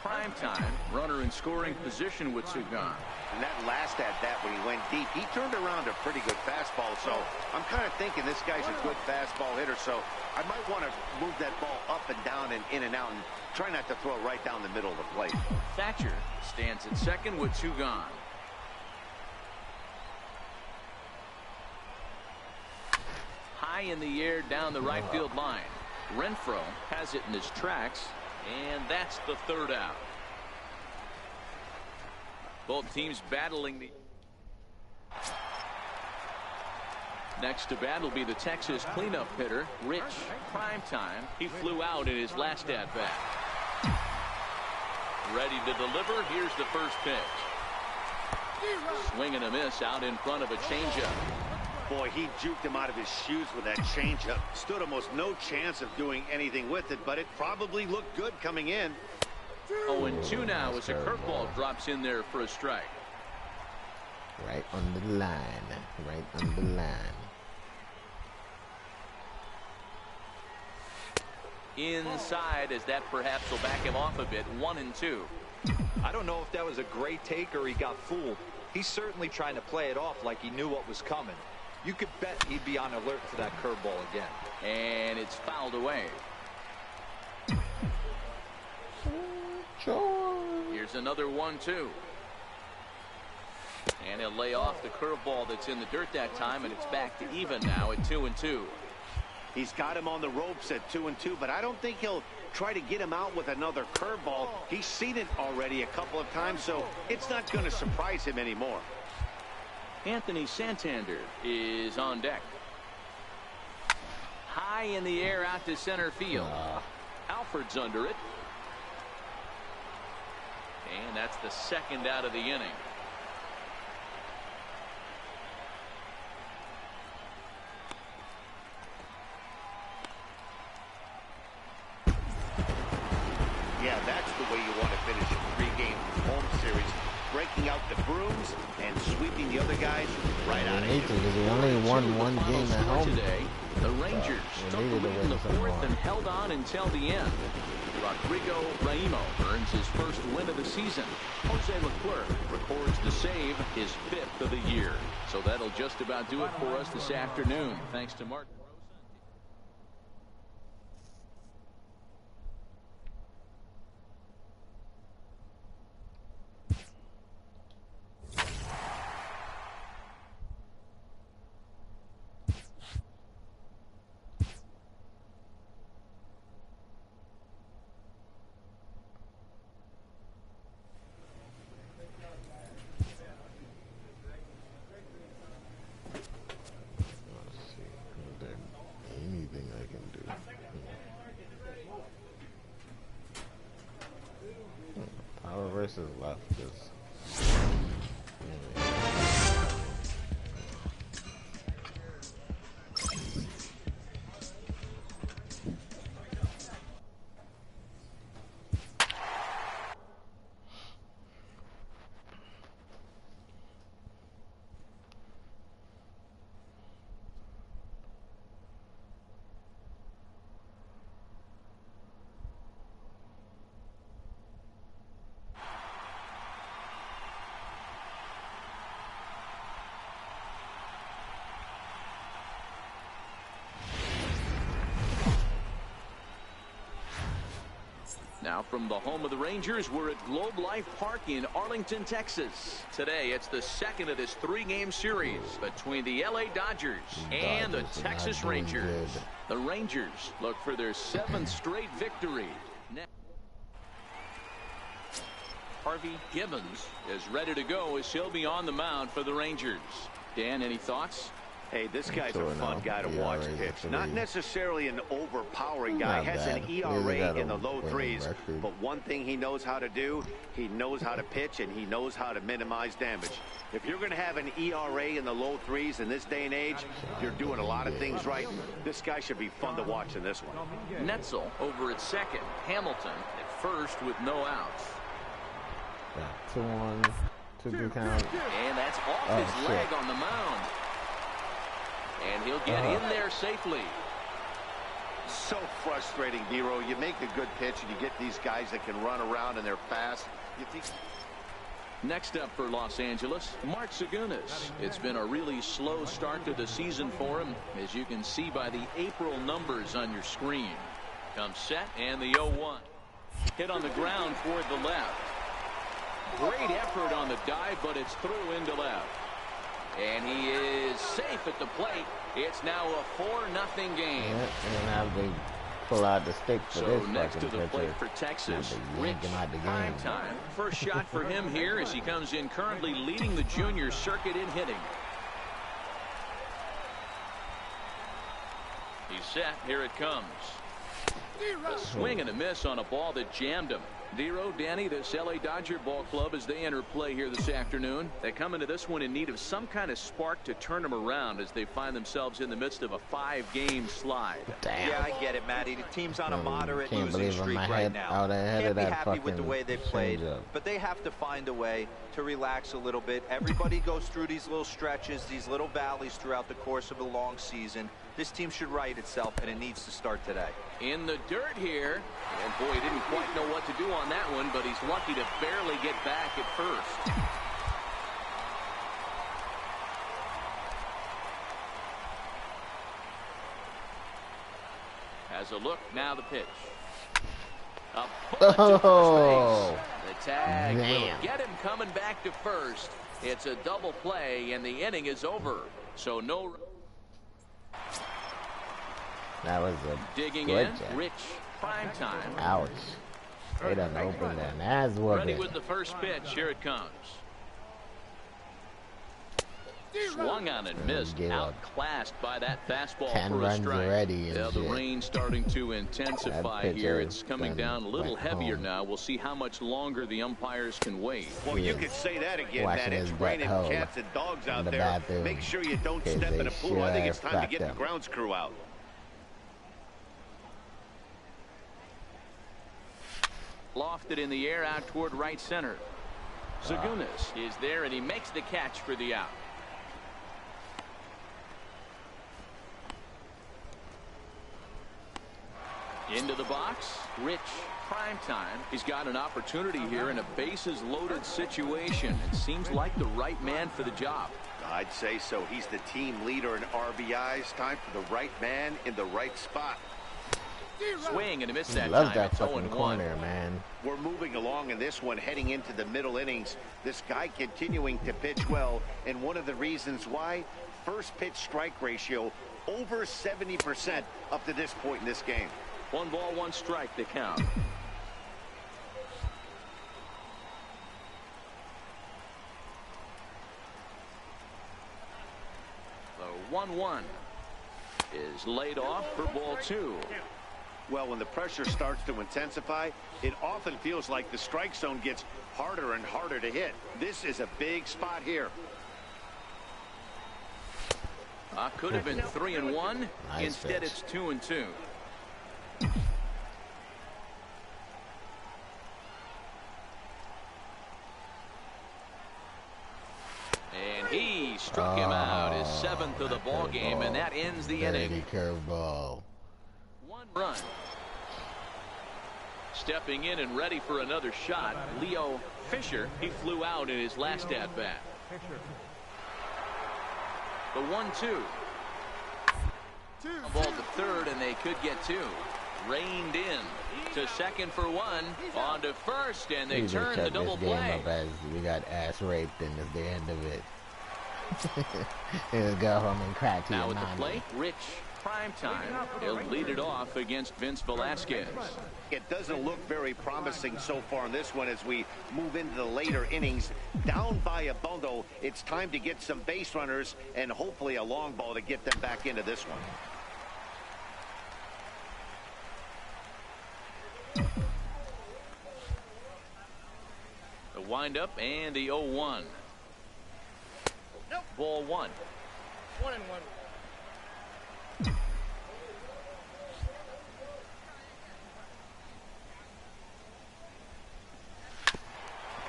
Primetime, runner in scoring position with Sugan. And that last at-bat when he went deep, he turned around a pretty good fastball. So I'm kind of thinking this guy's a good fastball hitter. So I might want to move that ball up and down and in and out and try not to throw it right down the middle of the plate. Thatcher stands at second with Sugan. High in the air down the right field line. Renfroe has it in his tracks, and that's the third out. Both teams battling the... Next to bat will be the Texas cleanup hitter, Rich, Primetime. He flew out in his last at-bat. Ready to deliver. Here's the first pitch. Swing and a miss out in front of a changeup. Boy, he juked him out of his shoes with that changeup. Stood almost no chance of doing anything with it, but it probably looked good coming in. 0-2 now as a curveball drops in there for a strike. Right on the line. Right on the line. Inside, as that perhaps will back him off a bit. 1-2. I don't know if that was a great take or he got fooled. He's certainly trying to play it off like he knew what was coming. You could bet he'd be on alert for that curveball again. And it's fouled away. Here's another 1-2. And he'll lay off the curveball that's in the dirt that time, and it's back to even now at 2-2. He's got him on the ropes at 2-2, but I don't think he'll try to get him out with another curveball. He's seen it already a couple of times, so it's not going to surprise him anymore. Anthony Santander is on deck. High in the air out to center field. Alford's under it. And that's the second out of the inning. Yeah, that's the way you want to finish a 3-game home series. Breaking out the brooms and sweeping the other guys right out of here. Because he only won one game at home today. The Rangers took the lead in the fourth and held on until the end. Rodrigo Raimo earns his first win of the season. Jose Leclerc records the save, his 5th of the year. So that'll just about do it for us this afternoon. Thanks to Mark. Versus left is Now from the home of the Rangers, we're at Globe Life Park in Arlington, Texas. Today, it's the second of this 3-game series between the LA Dodgers and the Texas Rangers. The Rangers look for their 7th straight victory. Harvey Gibbons is ready to go as he'll be on the mound for the Rangers. Dan, any thoughts? Hey, this guy's a fun guy to watch pitch. Not necessarily an overpowering guy. Has an ERA in the low threes. But one thing he knows how to do, he knows how to pitch, and he knows how to minimize damage. If you're going to have an ERA in the low threes in this day and age, you're doing a lot of things right. This guy should be fun to watch in this one. Netzel over at second. Hamilton at first with no outs. 2-1, 2-2 count. And that's off his leg on the mound. And he'll get in there safely. So frustrating, Nero. You make a good pitch and you get these guys that can run around and they're fast. You think... Next up for Los Angeles, Mark Zagunis. It's been a really slow start to the season for him, as you can see by the April numbers on your screen. Comes set and the 0-1. Hit on the ground toward the left. Great effort on the dive, but it's through into left. And he is safe at the plate. It's now a 4-0 game. Yeah, and now they pull out the stick for this. So next to the plate for Texas, Rich Primetime. First shot for him here as he comes in currently leading the junior circuit in hitting. He's set. Here it comes. A swing and a miss on a ball that jammed him. Dero, Danny, this LA Dodger ball club as they enter play here this afternoon. They come into this one in need of some kind of spark to turn them around as they find themselves in the midst of a 5-game slide. Damn. Yeah, I get it, Matty. The team's on a moderate losing streak right right now. Can't be happy with the way they played, but they have to find a way to relax a little bit. Everybody goes through these little stretches, these little valleys throughout the course of a long season. This team should right itself, and it needs to start today. In the dirt here, and boy, he didn't quite know what to do on that one, but he's lucky to barely get back at first. Has a look, now the pitch. A bullet to first base. The tag will get him coming back to first. It's a double play, and the inning is over. So no... That was a digging good in, job. Rich Primetime. Ouch. They done opened their ass whooping. Ready with the first pitch. Here it comes. Swung on and missed. Outclassed by that fastball 10 for a runs strike. already. Yeah, the rain starting to intensify here. It's coming down a little heavier now. We'll see how much longer the umpires can wait. Well, you could say that again, man. It's raining cats and dogs out there. Make sure you don't step in a pool. I think it's time to get the grounds crew out. Lofted in the air out toward right center. Zagunis is there, and he makes the catch for the out. Into the box, Rich Primetime. He's got an opportunity here in a bases-loaded situation. It seems like the right man for the job. I'd say so. He's the team leader in RBIs. Time for the right man in the right spot. Swing and a miss that love time. that it's fucking corner, man. We're moving along in this one, heading into the middle innings. This guy continuing to pitch well, and one of the reasons why, first pitch strike ratio over 70% up to this point in this game. 1 ball, 1 strike to count. The 1-1 is laid off for ball 2. Well, when the pressure starts to intensify, it often feels like the strike zone gets harder and harder to hit. This is a big spot here. Could have been 3-1. Nice Instead, pitch. it's 2-2. And he struck him out, his 7th of the ball game, and that ends the inning. Curveball. 1 run. Stepping in and ready for another shot, Leo Fisher. He flew out in his last at-bat. The 1-2. A ball to third, and they could get 2. Reined in to second for 1. On to first, and they turn the double play. Up as we got ass raped, and it's the end of it. His girlfriend and crack. Now at the plate, Rich Primetime. He'll lead it off against Vince Velasquez. It doesn't look very promising so far in this one as we move into the later innings. Down by a bundle, it's time to get some base runners and hopefully a long ball to get them back into this one. The windup and the 0-1. Nope. Ball 1. 1-1.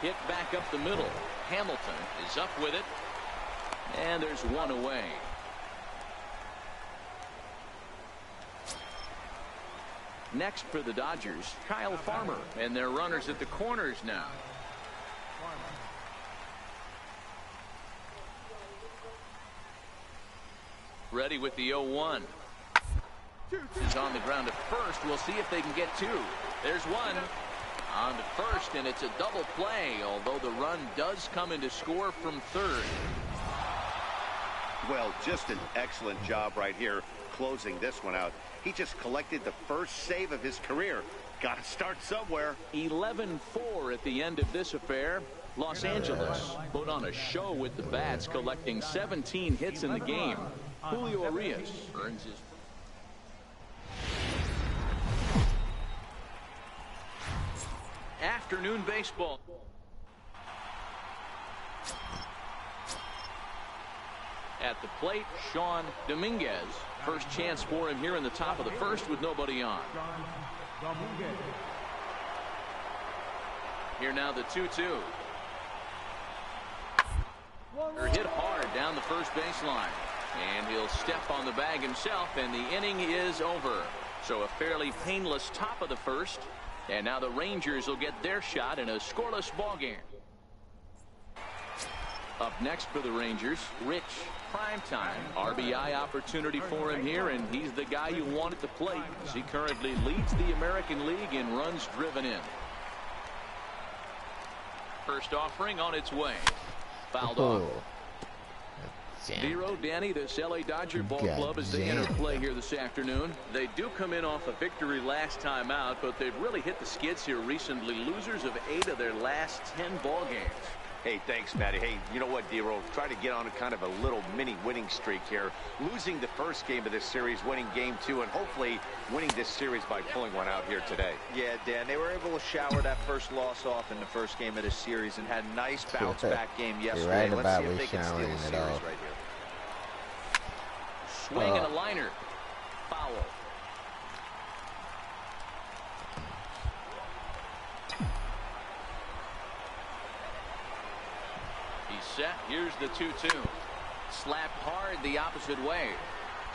Hit back up the middle. Hamilton is up with it. And there's one away. Next for the Dodgers, Kyle Farmer. And their runners at the corners now. Ready with the 0-1. Is on the ground at first. We'll see if they can get two. There's one. On to first, and it's a double play, although the run does come in to score from third. Well, just an excellent job right here closing this one out. He just collected the first save of his career. Got to start somewhere. 11-4 at the end of this affair. Los Angeles put on a show with the bats, collecting 17 hits in the game. Julio Urias earns his... Afternoon baseball. At the plate, Sean Dominguez. First chance for him here in the top of the first with nobody on. Here now the 2-2. Hit hard down the first baseline. And he'll step on the bag himself, and the inning is over. So a fairly painless top of the first. And now the Rangers will get their shot in a scoreless ball game. Up next for the Rangers, Rich. Primetime. RBI opportunity for him here, and he's the guy you want at the plate as he currently leads the American League in runs driven in. First offering on its way. Fouled off. Zero, Danny, this LA Dodger ball club as they enter play here this afternoon. They do come in off a victory last time out, but they've really hit the skids here recently. Losers of 8 of their last 10 ball games. Hey, thanks, Matty. Hey, you know what, D-Roll? Try to get on a kind of a little mini winning streak here. Losing the first game of this series, winning game 2, and hopefully winning this series by pulling one out here today. Yeah, Dan, they were able to shower that first loss off in the first game of this series and had a nice bounce-back game yesterday. Right. Let's see if they can steal the series right here. Swing and a liner. Foul. He's set. Here's the 2-2. Slapped hard the opposite way.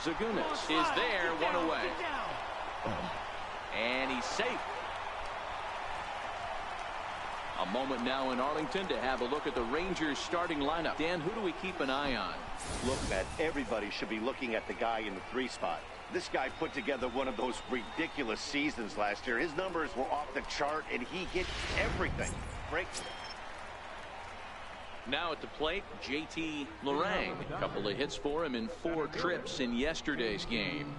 Zagunas is there, one away. And he's safe. A moment now in Arlington to have a look at the Rangers starting lineup. Dan, who do we keep an eye on? Look, Matt, everybody should be looking at the guy in the 3 spot. This guy put together one of those ridiculous seasons last year. His numbers were off the chart, and he hit everything. Now at the plate, JT Lorang. A couple of hits for him in 4 trips in yesterday's game.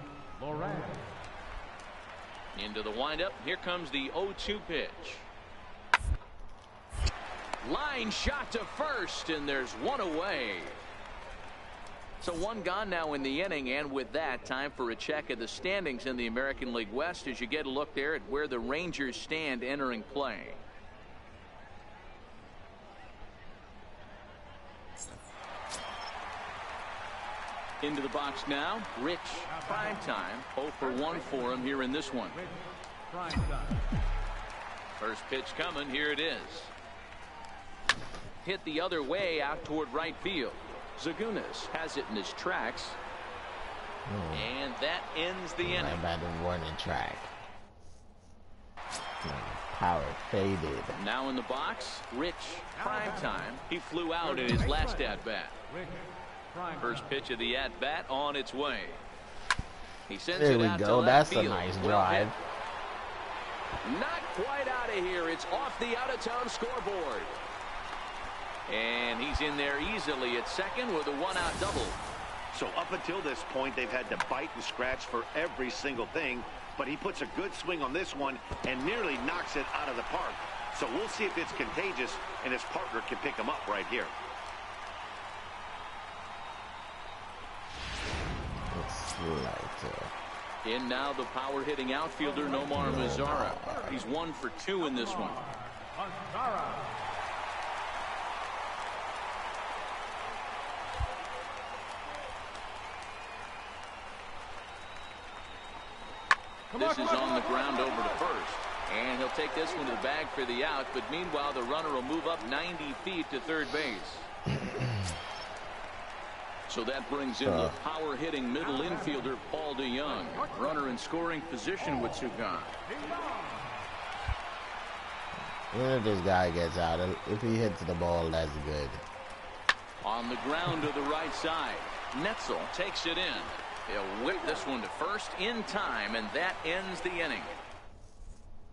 Into the windup. Here comes the 0-2 pitch. Line shot to first, and there's one away. So one gone now in the inning, and with that, time for a check of the standings in the American League West as you get a look there at where the Rangers stand entering play. Into the box now, Rich. Primetime. 0 for 1 for him here in this one. First pitch coming. Here it is. Hit the other way out toward right field. Zagunas has it in his tracks. And that ends the inning. Right by the warning track. Power faded. Now in the box, Rich. Primetime. He flew out in his last at-bat. First pitch of the at-bat on its way. He sends it out to left That's field. a nice drive. Not quite out of here. It's off the out-of-town scoreboard. And he's in there easily at second with a 1-out double. So up until this point, they've had to bite and scratch for every single thing. But he puts a good swing on this one and nearly knocks it out of the park. So we'll see if it's contagious and his partner can pick him up right here. In now the power-hitting outfielder, Nomar Mazara. He's 1 for 2 in this one. This is on the ground over to first. And he'll take this one to the bag for the out. But meanwhile, the runner will move up 90 feet to third base. So that brings in the power-hitting middle infielder, Paul DeYoung. Runner in scoring position with two gone. Even if this guy gets out, if he hits the ball, that's good. On the ground to the right side. Netzel takes it in. He'll whip this one to first in time, and that ends the inning.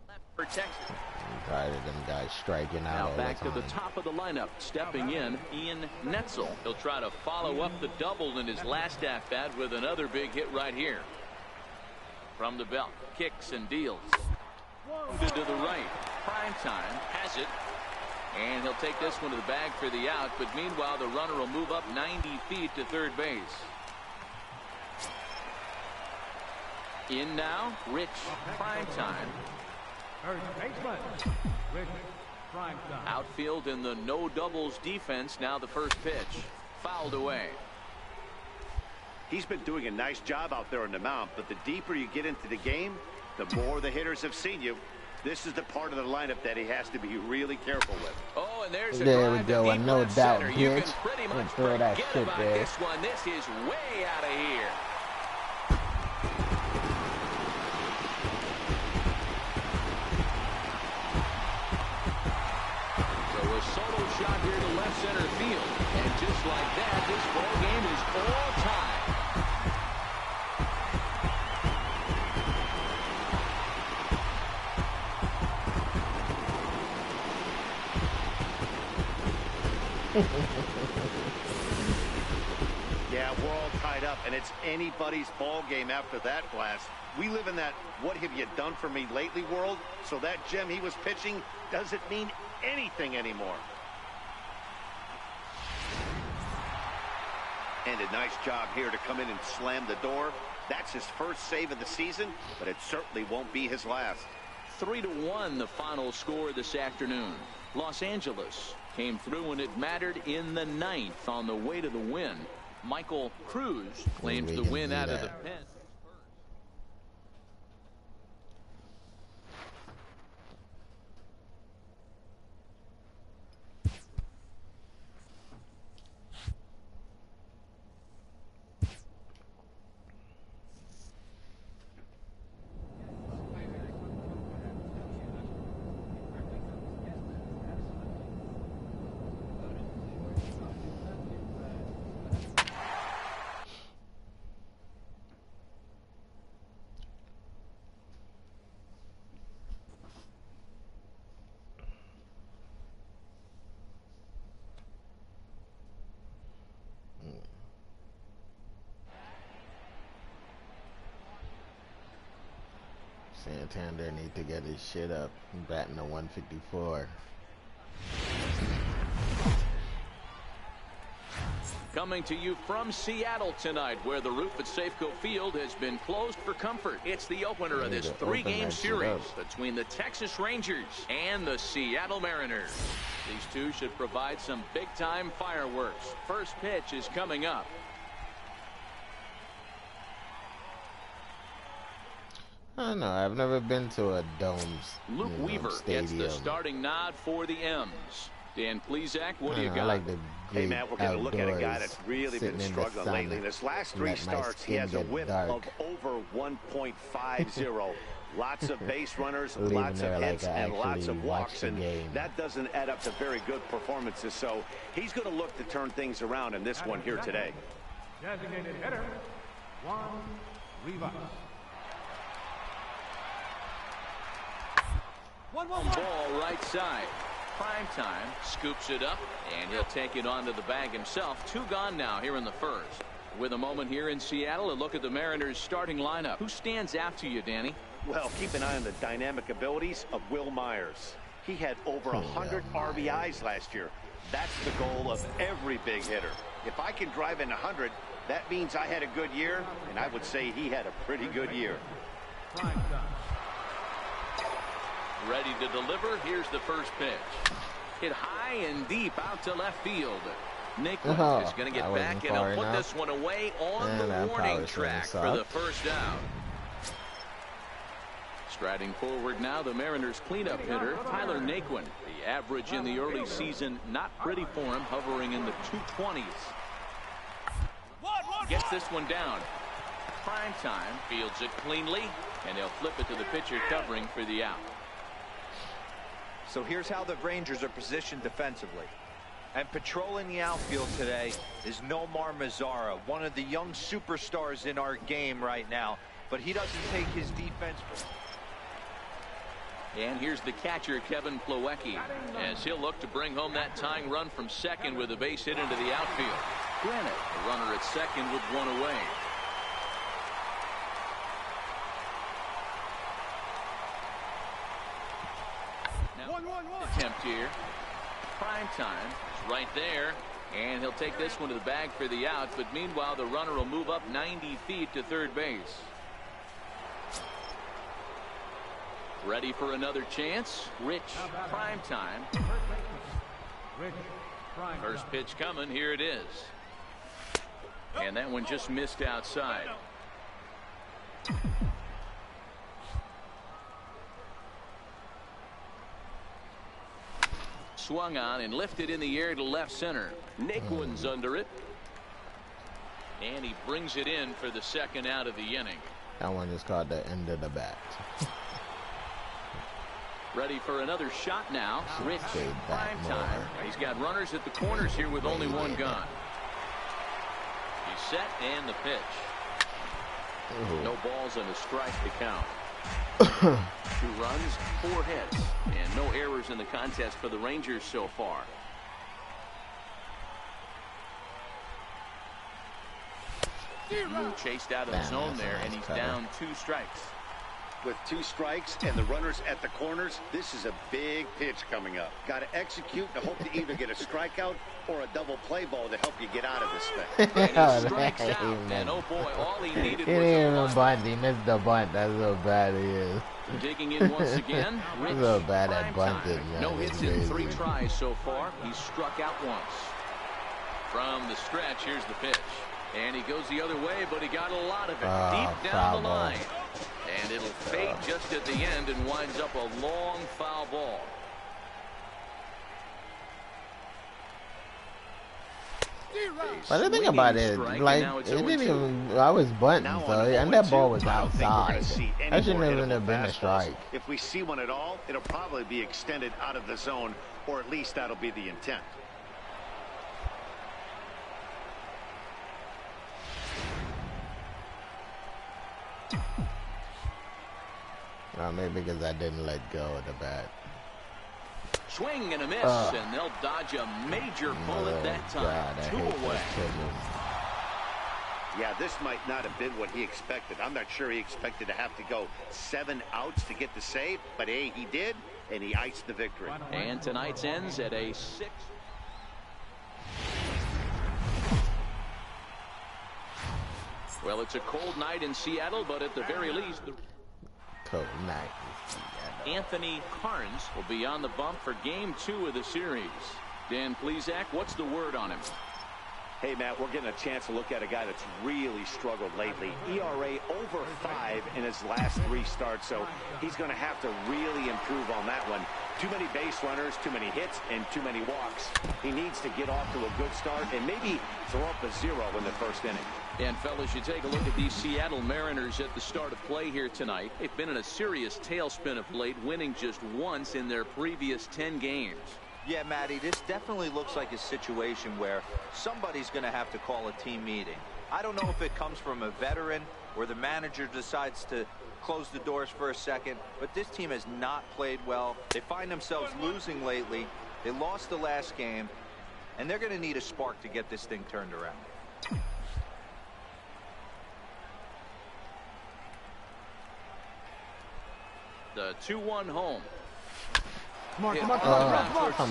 Left protected. I'm tired of them guys striking out. Now back to the top of the lineup. Stepping in, Ian Netzel. He'll try to follow up the double in his last at-bat with another big hit right here. From the belt, kicks and deals. To the right. Primetime has it. And he'll take this one to the bag for the out. But meanwhile, the runner will move up 90 feet to third base. In now, Rich Primetime. Third baseman, Rich Primetime. Outfield in the no doubles defense. Now the first pitch. Fouled away. He's been doing a nice job out there on the mound, but the deeper you get into the game, the more the hitters have seen you. This is the part of the lineup that he has to be really careful with. Oh, and there's a there we drive go, to and deep no left doubt, center. You bitch. can pretty much Throw that forget shit about there. this one. This is way out of here. So a solo shot here to left center field. And just like that, this ball game is all tied. Yeah, we're all tied up, and it's anybody's ball game after that blast. We live in that what have you done for me lately world, so that gem he was pitching doesn't mean anything anymore. And a nice job here to come in and slam the door. That's his first save of the season, but it certainly won't be his last. 3-1 the final score this afternoon. Los Angeles came through when it mattered in the 9th on the way to the win. Michael Cruz claims the win out of the pen. Santander need to get his shit up. Batting a 154. Coming to you from Seattle tonight, where the roof at Safeco Field has been closed for comfort. It's the opener of this 3-game series between the Texas Rangers and the Seattle Mariners. These two should provide some big-time fireworks. First pitch is coming up. I don't know. I've never been to a dome's Luke Weaver gets the stadium. starting nod for the M's. Dan Plezak, what do you got? I like the Hey, Matt, we're going to look at a guy outdoors, that's really been sitting in the struggling sun, lately. In his last let 3 my starts, he skin has a get whip dark. of over 1.50. Lots of base runners, Leaving lots of there like hits, I and lots actually of walks. watched the And game. that doesn't add up to very good performances. So he's going to look to turn things around in this one here today. Designated hitter, Juan Rivas. 1-1-1. Ball right side. Primetime scoops it up, and he'll take it onto the bag himself. 2 gone now here in the first. With a moment here in Seattle, a look at the Mariners starting lineup. Who stands out to you, Danny? Well, keep an eye on the dynamic abilities of Will Myers. He had over 100 RBIs last year. That's the goal of every big hitter. If I can drive in 100, that means I had a good year, and I would say he had a pretty good year. Ready to deliver. Here's the first pitch. Hit high and deep out to left field. Naquin is going to get back, and he'll put this one away on the warning track for the first down. Striding forward now, the Mariners cleanup hitter, Tyler Naquin. The average in the early season, not pretty for him, hovering in the 220s. Gets this one down. Primetime fields it cleanly, and they'll flip it to the pitcher covering for the out. So here's how the Rangers are positioned defensively. And patrolling the outfield today is Nomar Mazara, one of the young superstars in our game right now. But he doesn't take his defense. And here's the catcher, Kevin Plawecki, as he'll look to bring home that tying run from second with a base hit into the outfield. Granted, the runner at second with one away. Now, attempt here. Primetime is right there, and he'll take this one to the bag for the out. But meanwhile, the runner will move up 90 feet to third base. Ready for another chance. Rich, Primetime. First pitch coming. Here it is. And that one just missed outside. Swung on and lifted in the air to left center. Naquin's under it. And he brings it in for the second out of the inning. That one is called the end of the bat. Ready for another shot now. Rich, Primetime. He's got runners at the corners here with only one gone. He's set and the pitch. No balls and a strike to count. 2 runs, 4 hits, and no errors in the contest for the Rangers so far. Chased out of the zone there, and he's down 2 strikes. With 2 strikes and the runners at the corners, this is a big pitch coming up. Got to execute to hope to either get a strikeout or a double play ball to help you get out of this thing. And he strikes out, and oh boy, all he needed was a bunt. He missed the bunt. That's so bad he is. Digging in once again. Rich, so bad at bunting. No hits in 3 tries so far. He's struck out once. From the stretch, here's the pitch. And he goes the other way, but he got a lot of it deep down the line. And it'll fade just at the end and winds up a long foul ball. But the thing about it, like, it didn't even, I was bunting, so, and that ball was outside. That shouldn't even have been a strike. If we see one at all, it'll probably be extended out of the zone, or at least that'll be the intent. Maybe because I didn't let go of the bat. Swing and a miss, and they'll dodge a major bullet that time. 2 away. Yeah, this might not have been what he expected. I'm not sure he expected to have to go 7 outs to get the save, but hey, he did, and he iced the victory. And tonight's ends at a 6. Well, it's a cold night in Seattle, but at the very least, cold night. Anthony Carnes will be on the bump for Game 2 of the series. Dan Plesac, what's the word on him? Hey, Matt, we're getting a chance to look at a guy that's really struggled lately. ERA over 5 in his last 3 starts, so he's going to have to really improve on that one. Too many base runners, too many hits, and too many walks. He needs to get off to a good start and maybe throw up a 0 in the first inning. And, fellas, you take a look at these Seattle Mariners at the start of play here tonight. They've been in a serious tailspin of late, winning just once in their previous 10 games. Yeah, Matty, this definitely looks like a situation where somebody's going to have to call a team meeting. I don't know if it comes from a veteran or the manager decides to close the doors for a second, but this team has not played well. They find themselves losing lately. They lost the last game, and they're going to need a spark to get this thing turned around. 2-1 home. Come on. Come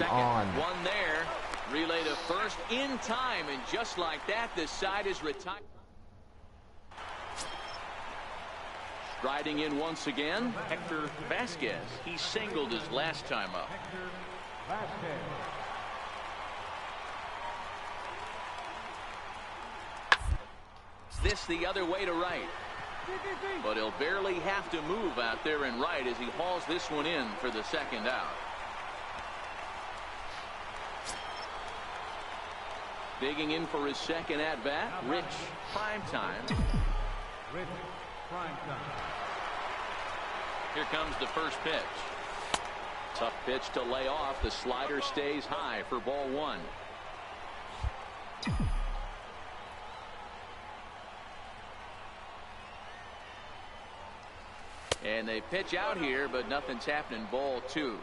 on. One there. Relay to first in time, and just like that, this side is retired. Striding in once again, Hector Vasquez. He singled his last time up. Hector Vasquez. This the other way to right. But he'll barely have to move out there in right as he hauls this one in for the second out. Digging in for his second at-bat, Rich Primetime. Rich Primetime. Here comes the first pitch. Tough pitch to lay off. The slider stays high for ball one. And they pitch out here, but nothing's happening. Ball two.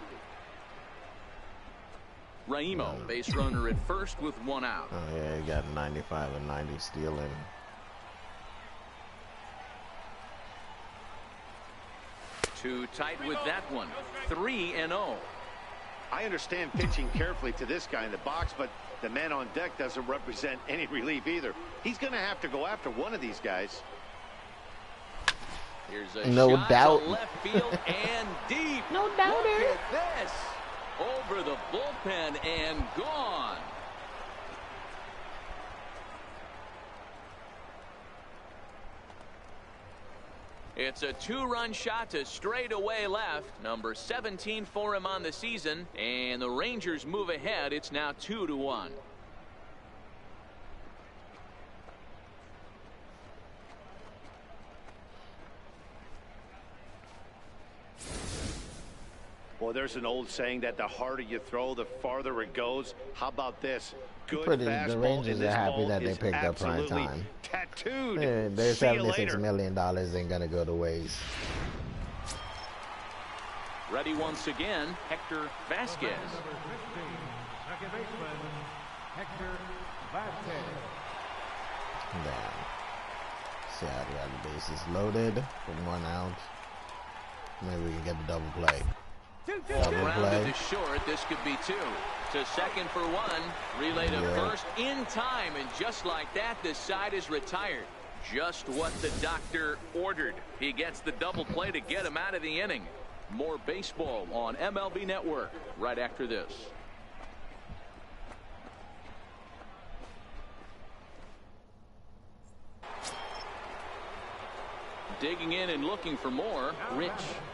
Raimo, base runner at first with one out. Oh, yeah, he got 95 and 90 stealing. Too tight with that one. 3-0. I understand pitching carefully to this guy in the box, but the man on deck doesn't represent any relief either. He's going to have to go after one of these guys. Here's a no shot doubt. To left field and deep. No doubt. Look at this. Over the bullpen and gone. It's a two-run shot to straightaway left. Number 17 for him on the season. And the Rangers move ahead. It's now 2-1. Well, there's an old saying that the harder you throw, the farther it goes. How about this? Good The fastball. Rangers are happy that they picked up Primetime. Tattooed. Yeah, their See you $76 later. million ain't gonna go to waste. Ready once again, Hector Vasquez. Number 15, second baseman, Hector Vasquez. Damn. Seattle got the bases loaded for 1 out. Maybe we can get the double play. Double Grounded play. to short. This could be two. To second for one. Relay to first in time. And just like that, this side is retired. Just what the doctor ordered. He gets the double play to get him out of the inning. More baseball on MLB Network right after this. Digging in and looking for more, Rich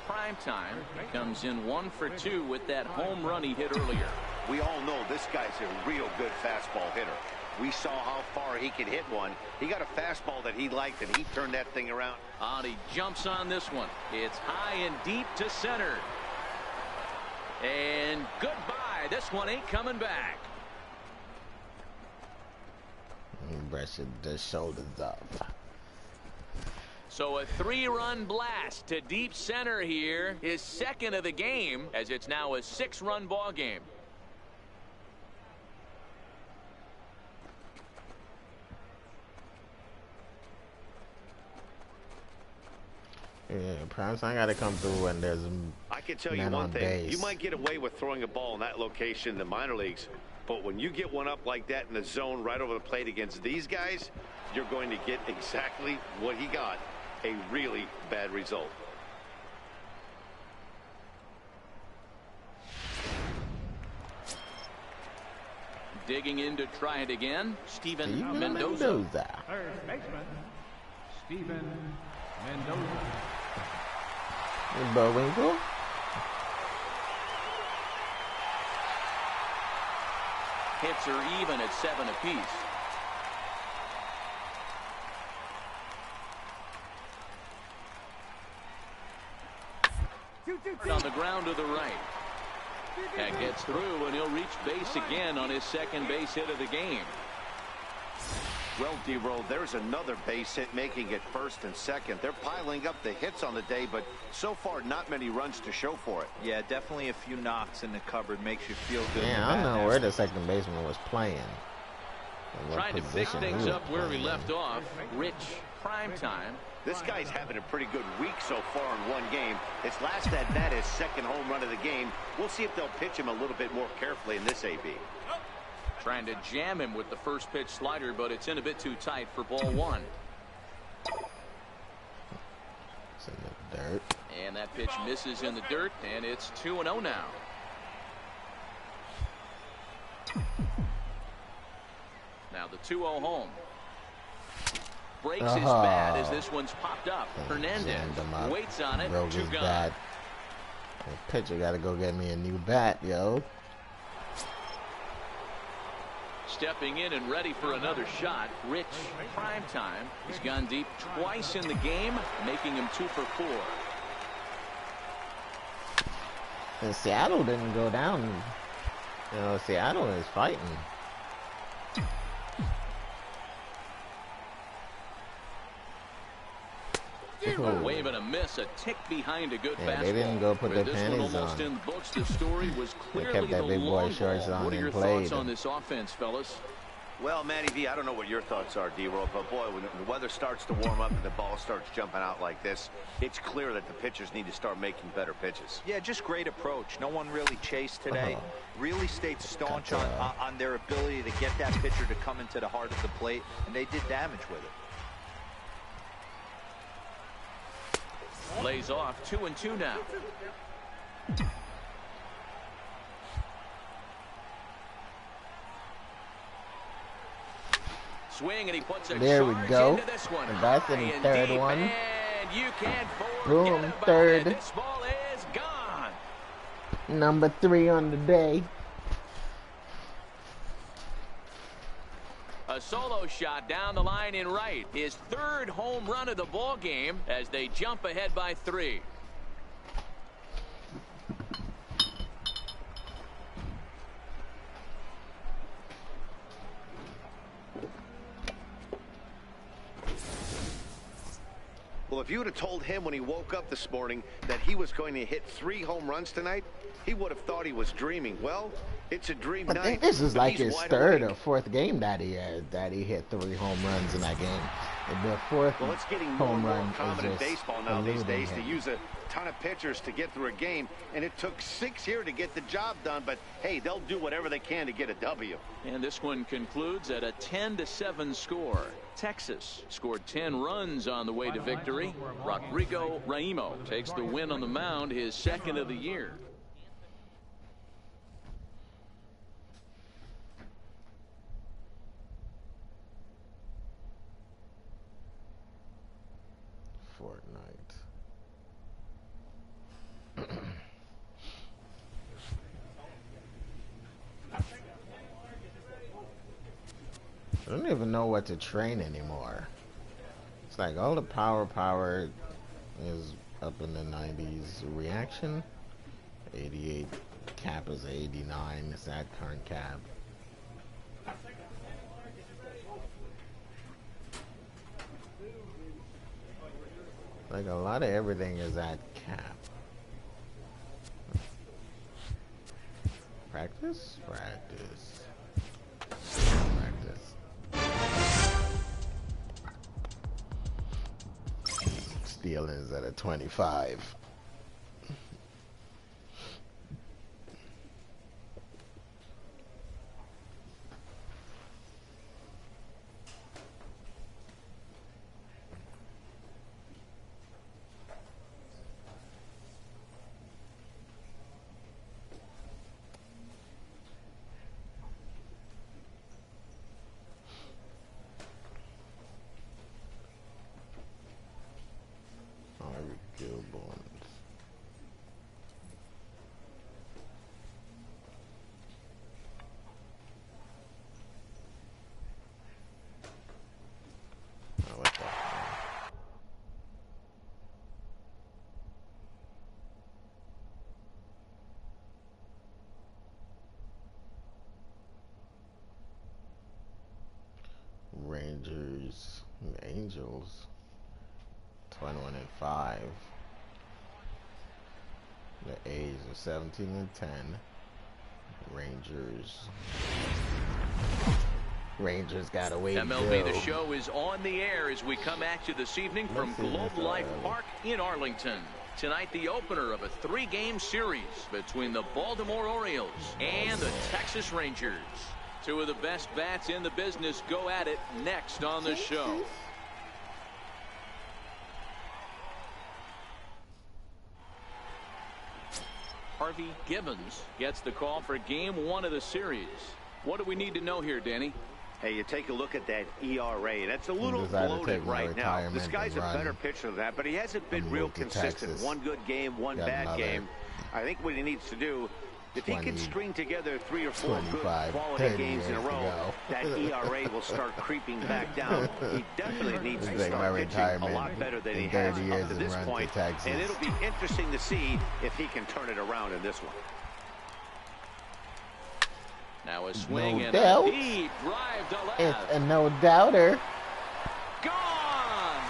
Primetime comes in 1 for 2 with that home run he hit earlier. We all know this guy's a real good fastball hitter. We saw how far he could hit one. He got a fastball that he liked, and he turned that thing around. And he jumps on this one. It's high and deep to center. And goodbye. This one ain't coming back. Brush the shoulders up. So a 3-run blast to deep center here. His second of the game, as it's now a 6-run ball game. Yeah, Primetime got to come through when there's a I can tell you one thing. You might get away with throwing a ball in that location in the minor leagues, but when you get one up like that in the zone right over the plate against these guys, you're going to get exactly what he got. A really bad result. Digging in to try it again, Steven Mendoza. Third baseman, Steven Mendoza. Bullwinkle. Hits are even at 7 apiece. On the ground to the right. That gets through, and he'll reach base again on his second base hit of the game. Well, D-Roll, there's another base hit making it first and second. They're piling up the hits on the day, but so far not many runs to show for it. Yeah, definitely a few knocks in the cupboard makes you feel good. Yeah, I don't know where the second baseman was playing. Trying to pick things up where we left off. Rich Primetime. This guy's having a pretty good week so far in one game. His last at bat, his second home run of the game. We'll see if they'll pitch him a little bit more carefully in this AB. Trying to jam him with the first pitch slider, but it's in a bit too tight for ball one. It's in the dirt. And that pitch misses in the dirt, and it's 2-0 now. Now the 2-0 home. Breaks his bat as this one's popped up. Hernandez waits on it. Two gone. The pitcher got to go get me a new bat, yo. Stepping in and ready for another shot. Rich Primetime. He's gone deep twice in the game, making him 2 for 4. And Seattle didn't go down. You know, Seattle is fighting. A wave and a miss, a tick behind a good fastball. They didn't go put their this panties one almost on. in the books. The story was clearly kept that the big boy long shorts ball. on What are and your played. thoughts on this offense, fellas? Well, Matty V, I don't know what your thoughts are, D-Roll, but boy, when the weather starts to warm up and the ball starts jumping out like this, it's clear that the pitchers need to start making better pitches. Yeah, just great approach. No one really chased today. Really stayed staunch on their ability to get that pitcher to come into the heart of the plate, and they did damage with it. Lays off 2-2 now. Swing, and he puts a there we go. into this one. And that's in the third deep, one. And you can't Boom, about third. it. This ball is gone. Number 3 on the day. A solo shot down the line in right. His 3rd home run of the ball game as they jump ahead by 3. Well, if you would have told him when he woke up this morning that he was going to hit 3 home runs tonight, he would have thought he was dreaming. Well, it's a dream I night. think this is like he's his wide 3rd awake. or 4th game that he hit 3 home runs in that game. And the 4th Well, it's getting more home and more run common in is just baseball now these eluding days to him. use a ton of pitchers to get through a game, and it took 6 here to get the job done, but hey, they'll do whatever they can to get a W. And this one concludes at a 10-7 score. Texas scored 10 runs on the way to victory. Rodrigo Raimo takes the win on the mound, his 2nd of the year. Fortnite. I don't even know what to train anymore. It's like all the power is up in the 90s. Reaction 88, cap is 89. Is that current cap? Like a lot of everything is at cap. Practice? Practice. Stealing is at a 25. Rangers, Angels, 21-5. The A's are 17-10. Rangers Rangers got away. MLB The Show is on the air as we come at you this evening from Globe Life Park in Arlington. Tonight, the opener of a 3-game series between the Baltimore Orioles and the Texas Rangers. Two of the best bats in the business go at it next on the show. Harvey Gibbons gets the call for game 1 of the series. What do we need to know here, Danny? Hey, you take a look at that ERA. That's a little bloated right now. This guy's a better pitcher than that, but he hasn't been real consistent. One good game, one bad game. I think what he needs to do, if he can string together 3 or 4 good quality games in a row, that ERA will start creeping back down. He definitely needs to start pitching a lot better than he has up to this point. And it'll be interesting to see if he can turn it around in this one. Now a swing and a deep drive to left. It's a no-doubter. Gone!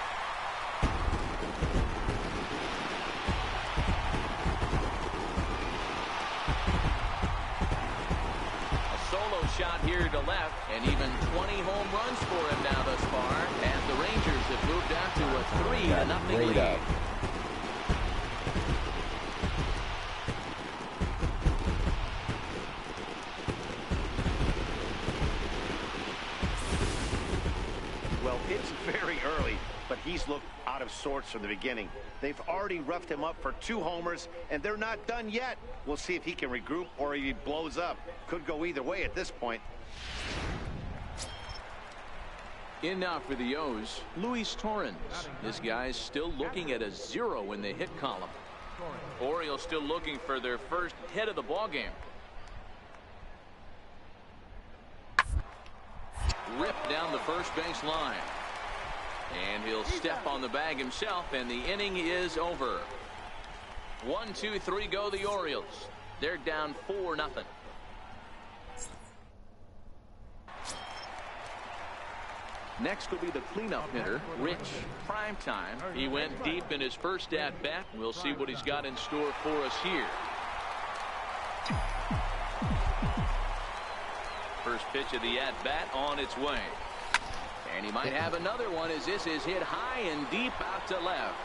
A solo shot here to left, and even 20 home runs for him now thus far, as the Rangers have moved out to a 3-0 lead. It's very early, but he's looked out of sorts from the beginning. They've already roughed him up for 2 homers, and they're not done yet. We'll see if he can regroup or if he blows up. Could go either way at this point. In now for the O's, Luis Torrens. This guy's still looking at a 0 in the hit column. Orioles still looking for their first hit of the ballgame. Ripped down the first base line. And he'll step on the bag himself, and the inning is over. 1, 2, 3 go the Orioles. They're down 4-0. Next will be the cleanup hitter, Rich Primetime. He went deep in his first at-bat. We'll see what he's got in store for us here. First pitch of the at-bat on its way. And he might have another one as this is hit high and deep out to left.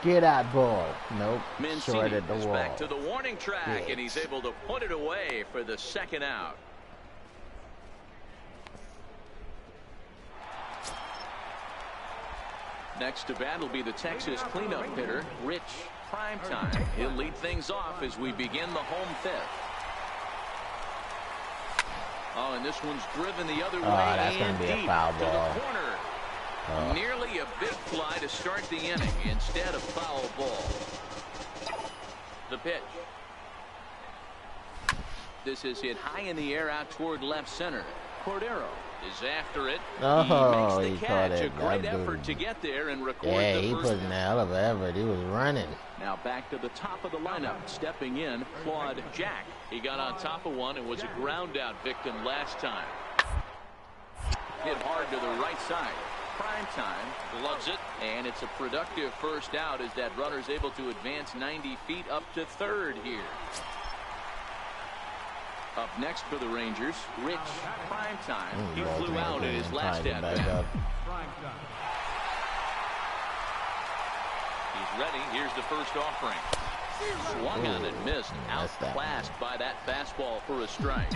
Get out ball. Nope. Short at the wall. Back to the warning track, and he's able to put it away for the second out. Next to bat will be the Texas cleanup hitter, Rich Primetime. He'll lead things off as we begin the home 5th. Oh, and this one's driven the other way. That's going to be a foul ball. To the corner. Nearly a big fly to start the inning instead of foul ball. The pitch. This is hit high in the air out toward left center. Cordero is after it. Oh, he makes the catch. A great effort to get there and record the first. He put in a hell of an effort. He was running. Now back to the top of the lineup. Stepping in, Claude Jack. He got on top of one and was a ground out victim last time. Hit hard to the right side. Primetime loves it, and it's a productive first out as that runner's able to advance 90 feet up to third here. Up next for the Rangers, Rich Primetime. He flew out in his last at-bat. He's ready. Here's the first offering. Swung on and missed. Outclassed by that fastball for a strike.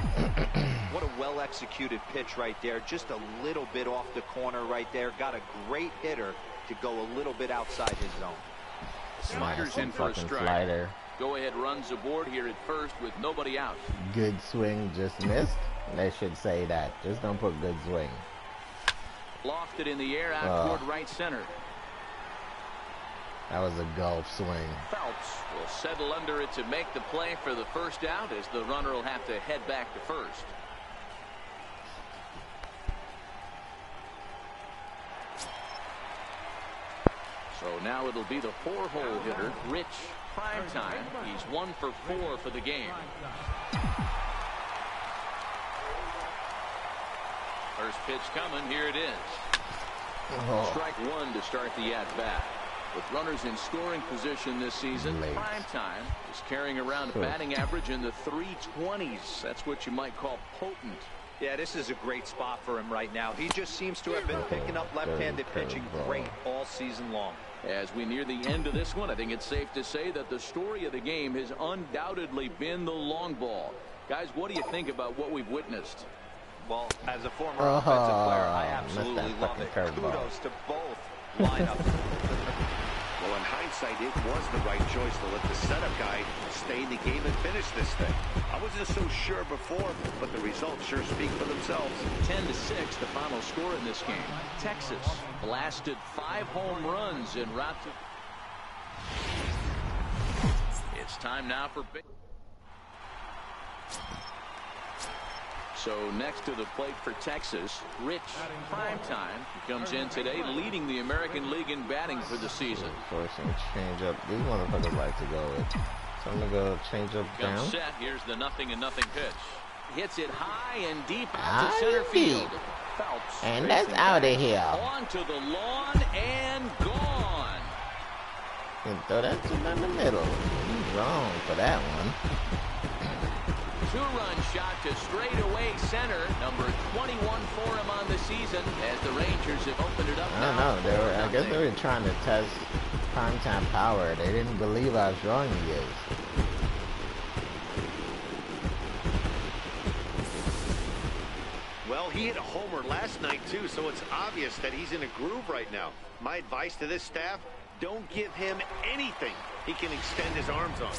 What a well-executed pitch right there. Just a little bit off the corner right there. Got a great hitter to go a little bit outside his zone. Sliders in for a strike. Slider. Go ahead runs aboard here at first with nobody out. Good swing, just missed. They should say that. Just don't put good swing. Lofted in the air out toward right center. That was a golf swing. Phelps will settle under it to make the play for the first out as the runner will have to head back to first. So now it'll be the 4-hole hitter, Rich Primetime. He's 1 for 4 for the game. First pitch coming. Here it is. Strike 1 to start the at-bat. With runners in scoring position this season, Primetime is carrying around a batting average in the 320s. That's what you might call potent. Yeah, this is a great spot for him right now. He just seems to have been picking up left-handed pitching great all season long. As we near the end of this one, I think it's safe to say that the story of the game has undoubtedly been the long ball. Guys, what do you think about what we've witnessed? Well, as a former offensive player, I absolutely love it. Kudos to both lineups. Well, in hindsight, it was the right choice to let the setup guy stay in the game and finish this thing. I wasn't so sure before, but the results sure speak for themselves. 10-6, the final score in this game. Texas blasted 5 home runs en route to... It's time now for... So next to the plate for Texas, Rich Primetime comes in today, leading the American League in batting for the season. Forcing change up. These motherfuckers like to go with. So I'm gonna go change up down. Comes set. Here's the 0-0 pitch. Hits it high and deep out to center field. Phelps. And that's out of here. Onto the lawn and gone. And throw that to in the middle. He's wrong for that one. 2-run shot to straightaway center. Number 21 for him on the season as the Rangers have opened it up. I don't know. I guess they were trying to test Primetime power. They didn't believe how strong he is. Well, he hit a homer last night, too, so it's obvious that he's in a groove right now. My advice to this staff, don't give him anything he can extend his arms on.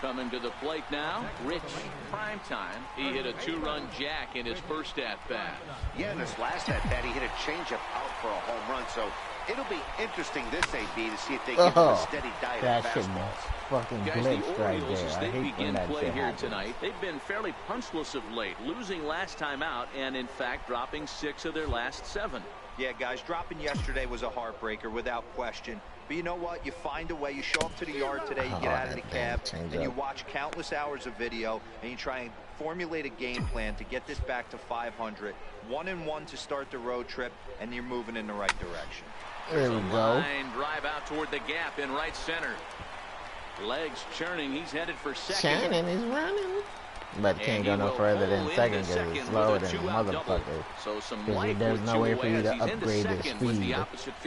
Coming to the plate now, Rich Primetime. He hit a 2-run jack in his first at-bat. Yeah, in his last at-bat, he hit a changeup out for a home run, so it'll be interesting this AB to see if they give him a steady diet of fastballs. Fucking Guys, glitched the right Orioles, there. as I they hate begin when play that here happens. tonight, they've been fairly punchless of late, losing last time out and, in fact, dropping 6 of their last 7. Yeah, guys, dropping yesterday was a heartbreaker without question. But you know what? You find a way. You show up to the yard today, you get out of the cab, and you watch countless hours of video, and you try and formulate a game plan to get this back to 500. 1-1 to start the road trip, and you're moving in the right direction. There we go. Line drive out toward the gap in right center. Legs churning. He's headed for second. Shannon is running. But can't go no further than second because it's slower than a motherfucker. So there's no way for you to upgrade the speed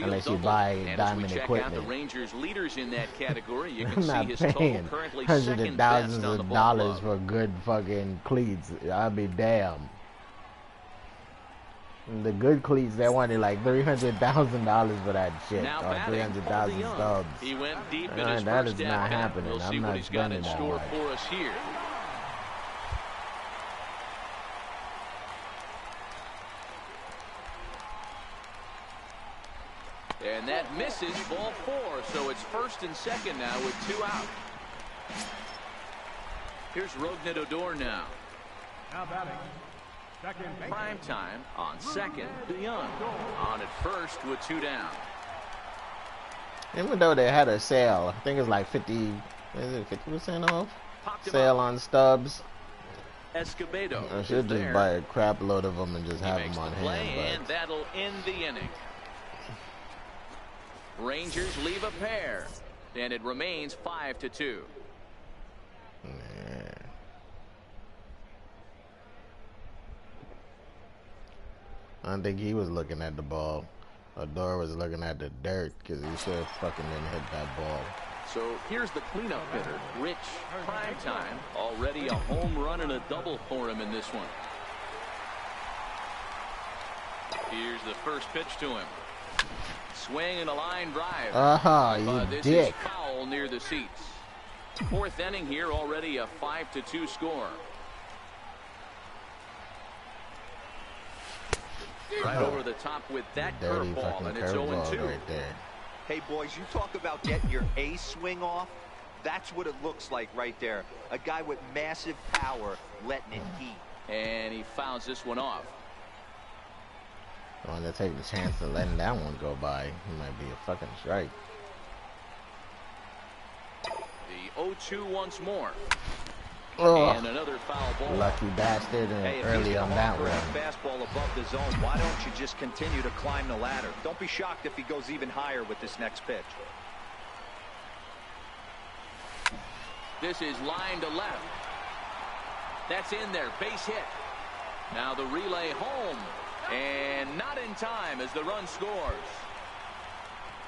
unless you buy diamond equipment. The Rangers leaders in that category. You can I'm see not his paying total currently hundreds second of best thousands on the of ball dollars club. for good fucking cleats. I'll be damned. The good cleats, they wanted like $300,000 for that shit, Now or 300,000 stubs. He went deep in his That first is not at-bat. happening. We'll see I'm what not he's got in spending that store much. for us here. And that misses, ball 4, so it's first and second now with 2 out. Here's Rougned Odor now. Now batting. Second base. Primetime on second. DeYoung on at first with 2 down. Even though they had a sale, I think it's like 50% off? Popped him Sale up. on stubs. Escobedo. I should just buy a crap load of them and just have Makes them on the play, hand. and that'll end the inning. Rangers leave a pair, and it remains 5-2. But I don't think he was looking at the ball. Odor was looking at the dirt because he should have fucking didn't hit that ball. So here's the cleanup hitter, Rich Primetime. Already a home run and a double for him in this one. Here's the first pitch to him. Swing and a line drive. You this dick. is foul near the seats. 4th inning here, already a 5-2 score. Right over the top with that Dirty curveball, fucking and it's curveball 0-2. right there. Hey, boys, you talk about getting your A swing off. That's what it looks like right there. A guy with massive power letting it heat. And he fouls this one off. I want to take the chance of letting that one go by. He might be a fucking strike. The 0-2 once more. Ugh. And another foul ball. Lucky bastard Hey, if early he's on gonna that offer one. a fastball above the zone, why don't you just continue to climb the ladder? Don't be shocked if he goes even higher with this next pitch. This is line to left. That's in there. Base hit. Now the relay home. And not in time as the run scores.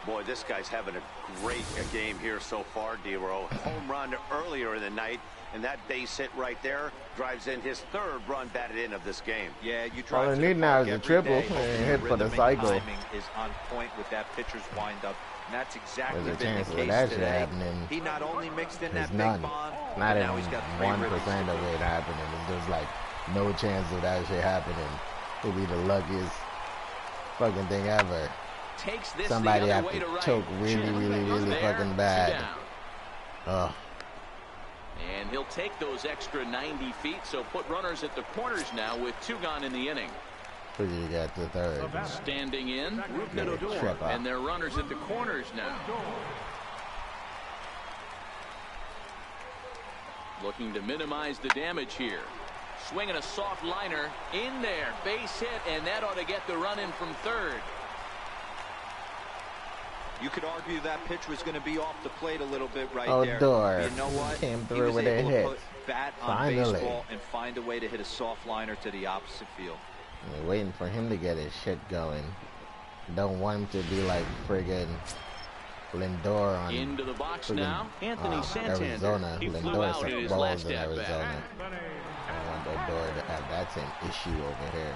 Boy, this guy's having a great game here so far, D-Row. Home run earlier in the night, and that base hit right there drives in his third run batted in of this game. Yeah, you all they need now is a triple and hit for the cycle. Timing is on point with that pitcher's windup, and that's exactly There's a been chance the of case that today. happening. He not only mixed in that None. big bond, Not but even now he's got 1% of it happening. It's just like no chance of that shit happening. It'll be the luckiest fucking thing ever. Takes this Somebody the have other way to right. choke really fucking bad. Oh. And he'll take those extra 90 feet, so put runners at the corners now with 2 gone in the inning. Who you got the third? Standing in, Odor. and their runners at the corners now. Looking to minimize the damage here. Swinging a soft liner in there. Base hit, and that ought to get the run in from third. You could argue that pitch was going to be off the plate a little bit right there. Odor. You know what? Came He through was with a able hit. to put bat on Finally. baseball and find a way to hit a soft liner to the opposite field. We're waiting for him to get his shit going. Don't want him to be like friggin' Lindor on into the box now. Anthony Santander. Arizona. He flew Lindor out in his balls last in at bat. Arizona. I want Odor to have that same issue over here.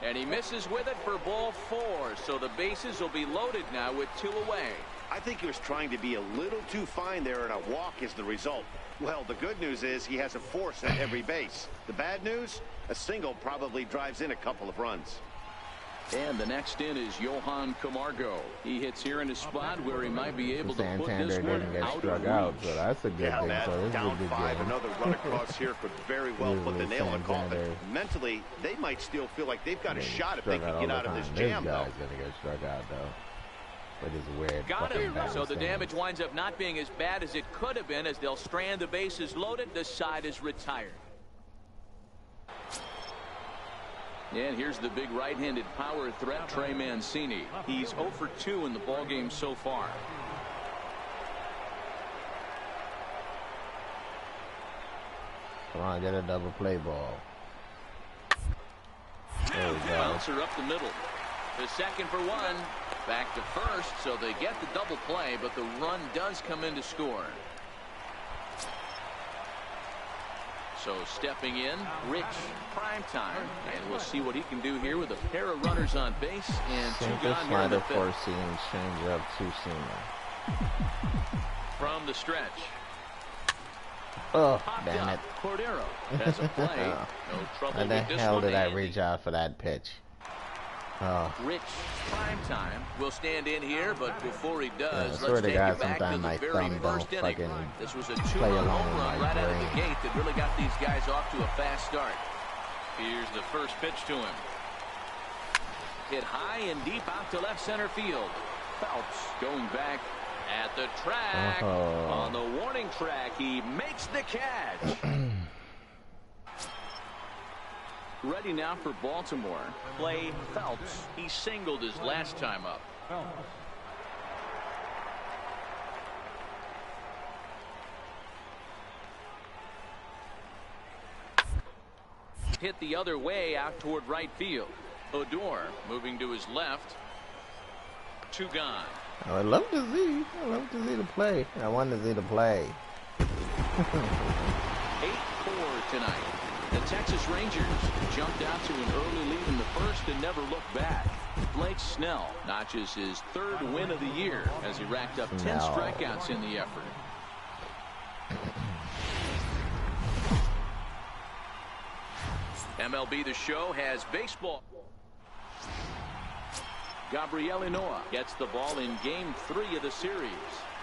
And he misses with it for ball 4. So the bases will be loaded now with 2 away. I think he was trying to be a little too fine there, and a walk is the result. Well, the good news is he has a force at every base. The bad news? A single probably drives in a couple of runs. And the next in is Johan Camargo. He hits here in a spot where he might be able to put this Santander one didn't get out struck of out, reach. so that's a good thing. Matt, So this is a down good 5, game. another run across here could very well put the Usually nail in the coffin. Santander Mentally, they might still feel like they've got a shot if they Struck can out get all out the of this time. jam, This though. guy's gonna get struck out though. With his weird Got fucking him. bad So the stance. damage winds up not being as bad as it could have been as they'll strand the bases loaded. The side is retired. And here's the big right-handed power threat, Trey Mancini. He's 0 for 2 in the ballgame so far. Come on, get a double play ball. There we go. Bouncer up the middle. The second for 1. Back to first, so they get the double play, but the run does come in to score. So stepping in, Rich Primetime, and we'll see what he can do here with a pair of runners on base and 2 gone here in the 5th. Four seam change up 2-seamer. From the stretch. Oh, Popped damn up. it. Cordero has a play. No trouble How the with this hell one. did I Andy. reach out for that pitch? Oh. Rich Primetime will stand in here, but before he does, swear let's to take God, you back to sometimes the my very thumb don't first inning. fucking This was a play 2-run along home with run my right out of the brain. gate that really got these guys off to a fast start. Here's the first pitch to him. Hit high and deep out to left center field. Phelps going back at the track. On the warning track, he makes the catch. Ready now for Baltimore. Clay Phelps. He singled his last time up. Hit the other way out toward right field. Odor moving to his left. 2 gone. I would love to see. I love to see the play. I want to see the play. 8-4 tonight. The Texas Rangers jumped out to an early lead in the first and never looked back. Blake Snell notches his 3rd win of the year as he racked up 10 strikeouts in the effort. MLB The Show has baseball. Gabriel Noah gets the ball in Game 3 of the series.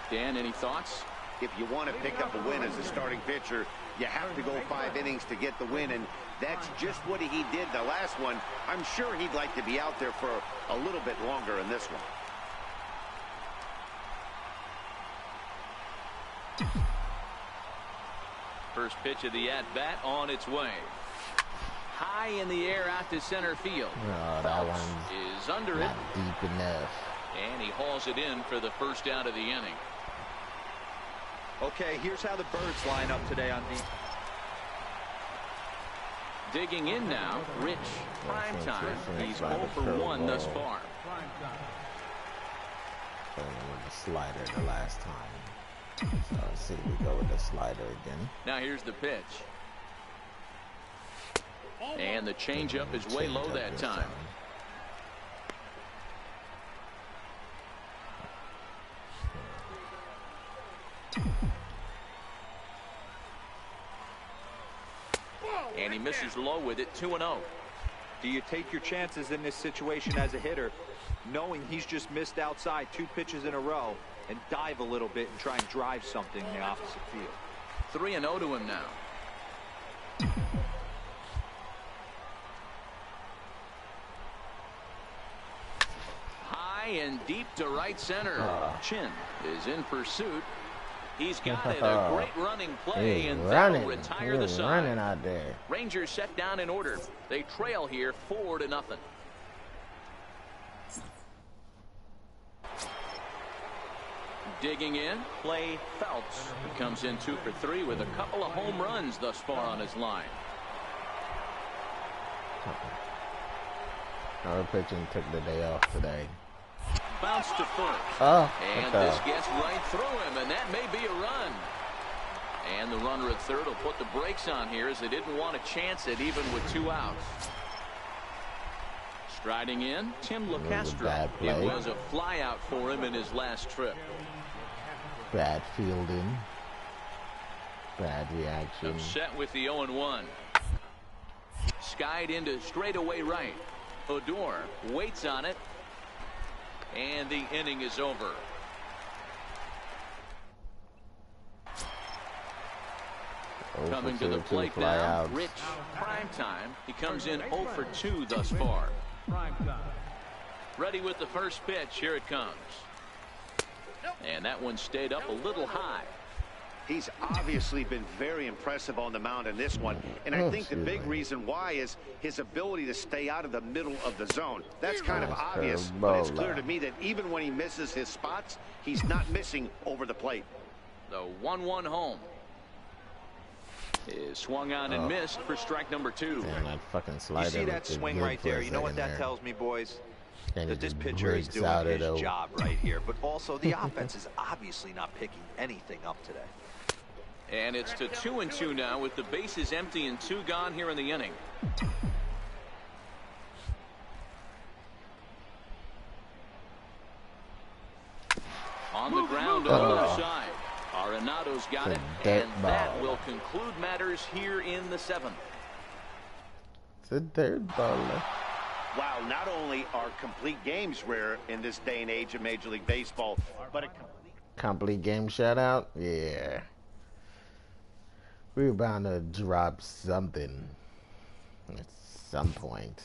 Dan, any thoughts? If you want to pick up a win as a starting pitcher, you have to go 5 innings to get the win, and that's just what he did the last one. I'm sure he'd like to be out there for a little bit longer in this one. First pitch of the at-bat on its way. High in the air out to center field. Oh, that one is under not it. deep enough. And he hauls it in for the first out of the inning. Okay, here's how the Birds line up today on D. Digging in now, Rich. Primetime. He's 0 for 1 thus far. With the slider the last time. So let's see if we go with the slider again. Now here's the pitch. And the changeup is way low that time. And he misses low with it, 2-0. Do you take your chances in this situation as a hitter, knowing he's just missed outside 2 pitches in a row, and dive a little bit and try and drive something in the opposite field? 3-0 to him now. High and deep to right center. Chin is in pursuit. He's got it. A great running play, and that'll retire the side. Running out there. Rangers set down in order. They trail here 4-0. Digging in, Clay Phelps. He comes in 2 for 3 with a couple of home runs thus far on his line. Our pitching took the day off today. Bounce to first. And this gets right through him, and that may be a run. And the runner at third will put the brakes on here as they didn't want to chance it even with 2 outs. Striding in, Tim LeCastro. It was a flyout for him in his last trip. Bad fielding. Bad reaction. Upset with the 0-1. Skied into straightaway right. Odor waits on it. And the inning is over. Coming to the plate now, Rich. Primetime. He comes in 0 for 2 thus far. Ready with the first pitch. Here it comes. And that one stayed up a little high. He's obviously been very impressive on the mound in this one, and I think the big reason why is his ability to stay out of the middle of the zone. That's kind of obvious, but it's clear to me that even when he misses his spots, he's not missing over the plate. The 1-1 home is swung on and missed for strike number 2. And that fucking slider. You see that swing right there? You know what that tells me, boys? And that this pitcher is doing his job right here, but also the offense is obviously not picking anything up today. And it's to 2-2 now with the bases empty and 2 gone here in the inning. On the ground on the left side. Arenado's got it, and that will conclude matters here in the 7th. It's a dirt baller. Wow, not only are complete games rare in this day and age of Major League Baseball, but a complete game shutout? Yeah. We're bound to drop something at some point.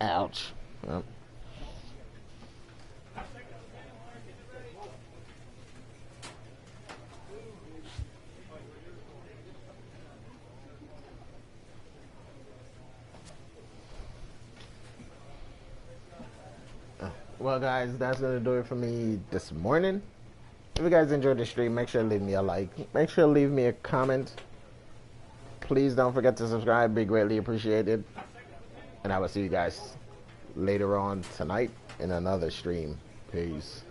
Ouch. Oh. Well, guys, that's going to do it for me this morning. If you guys enjoyed the stream, make sure to leave me a like. Make sure to leave me a comment. Please don't forget to subscribe. Be greatly appreciated. And I will see you guys later on tonight in another stream. Peace.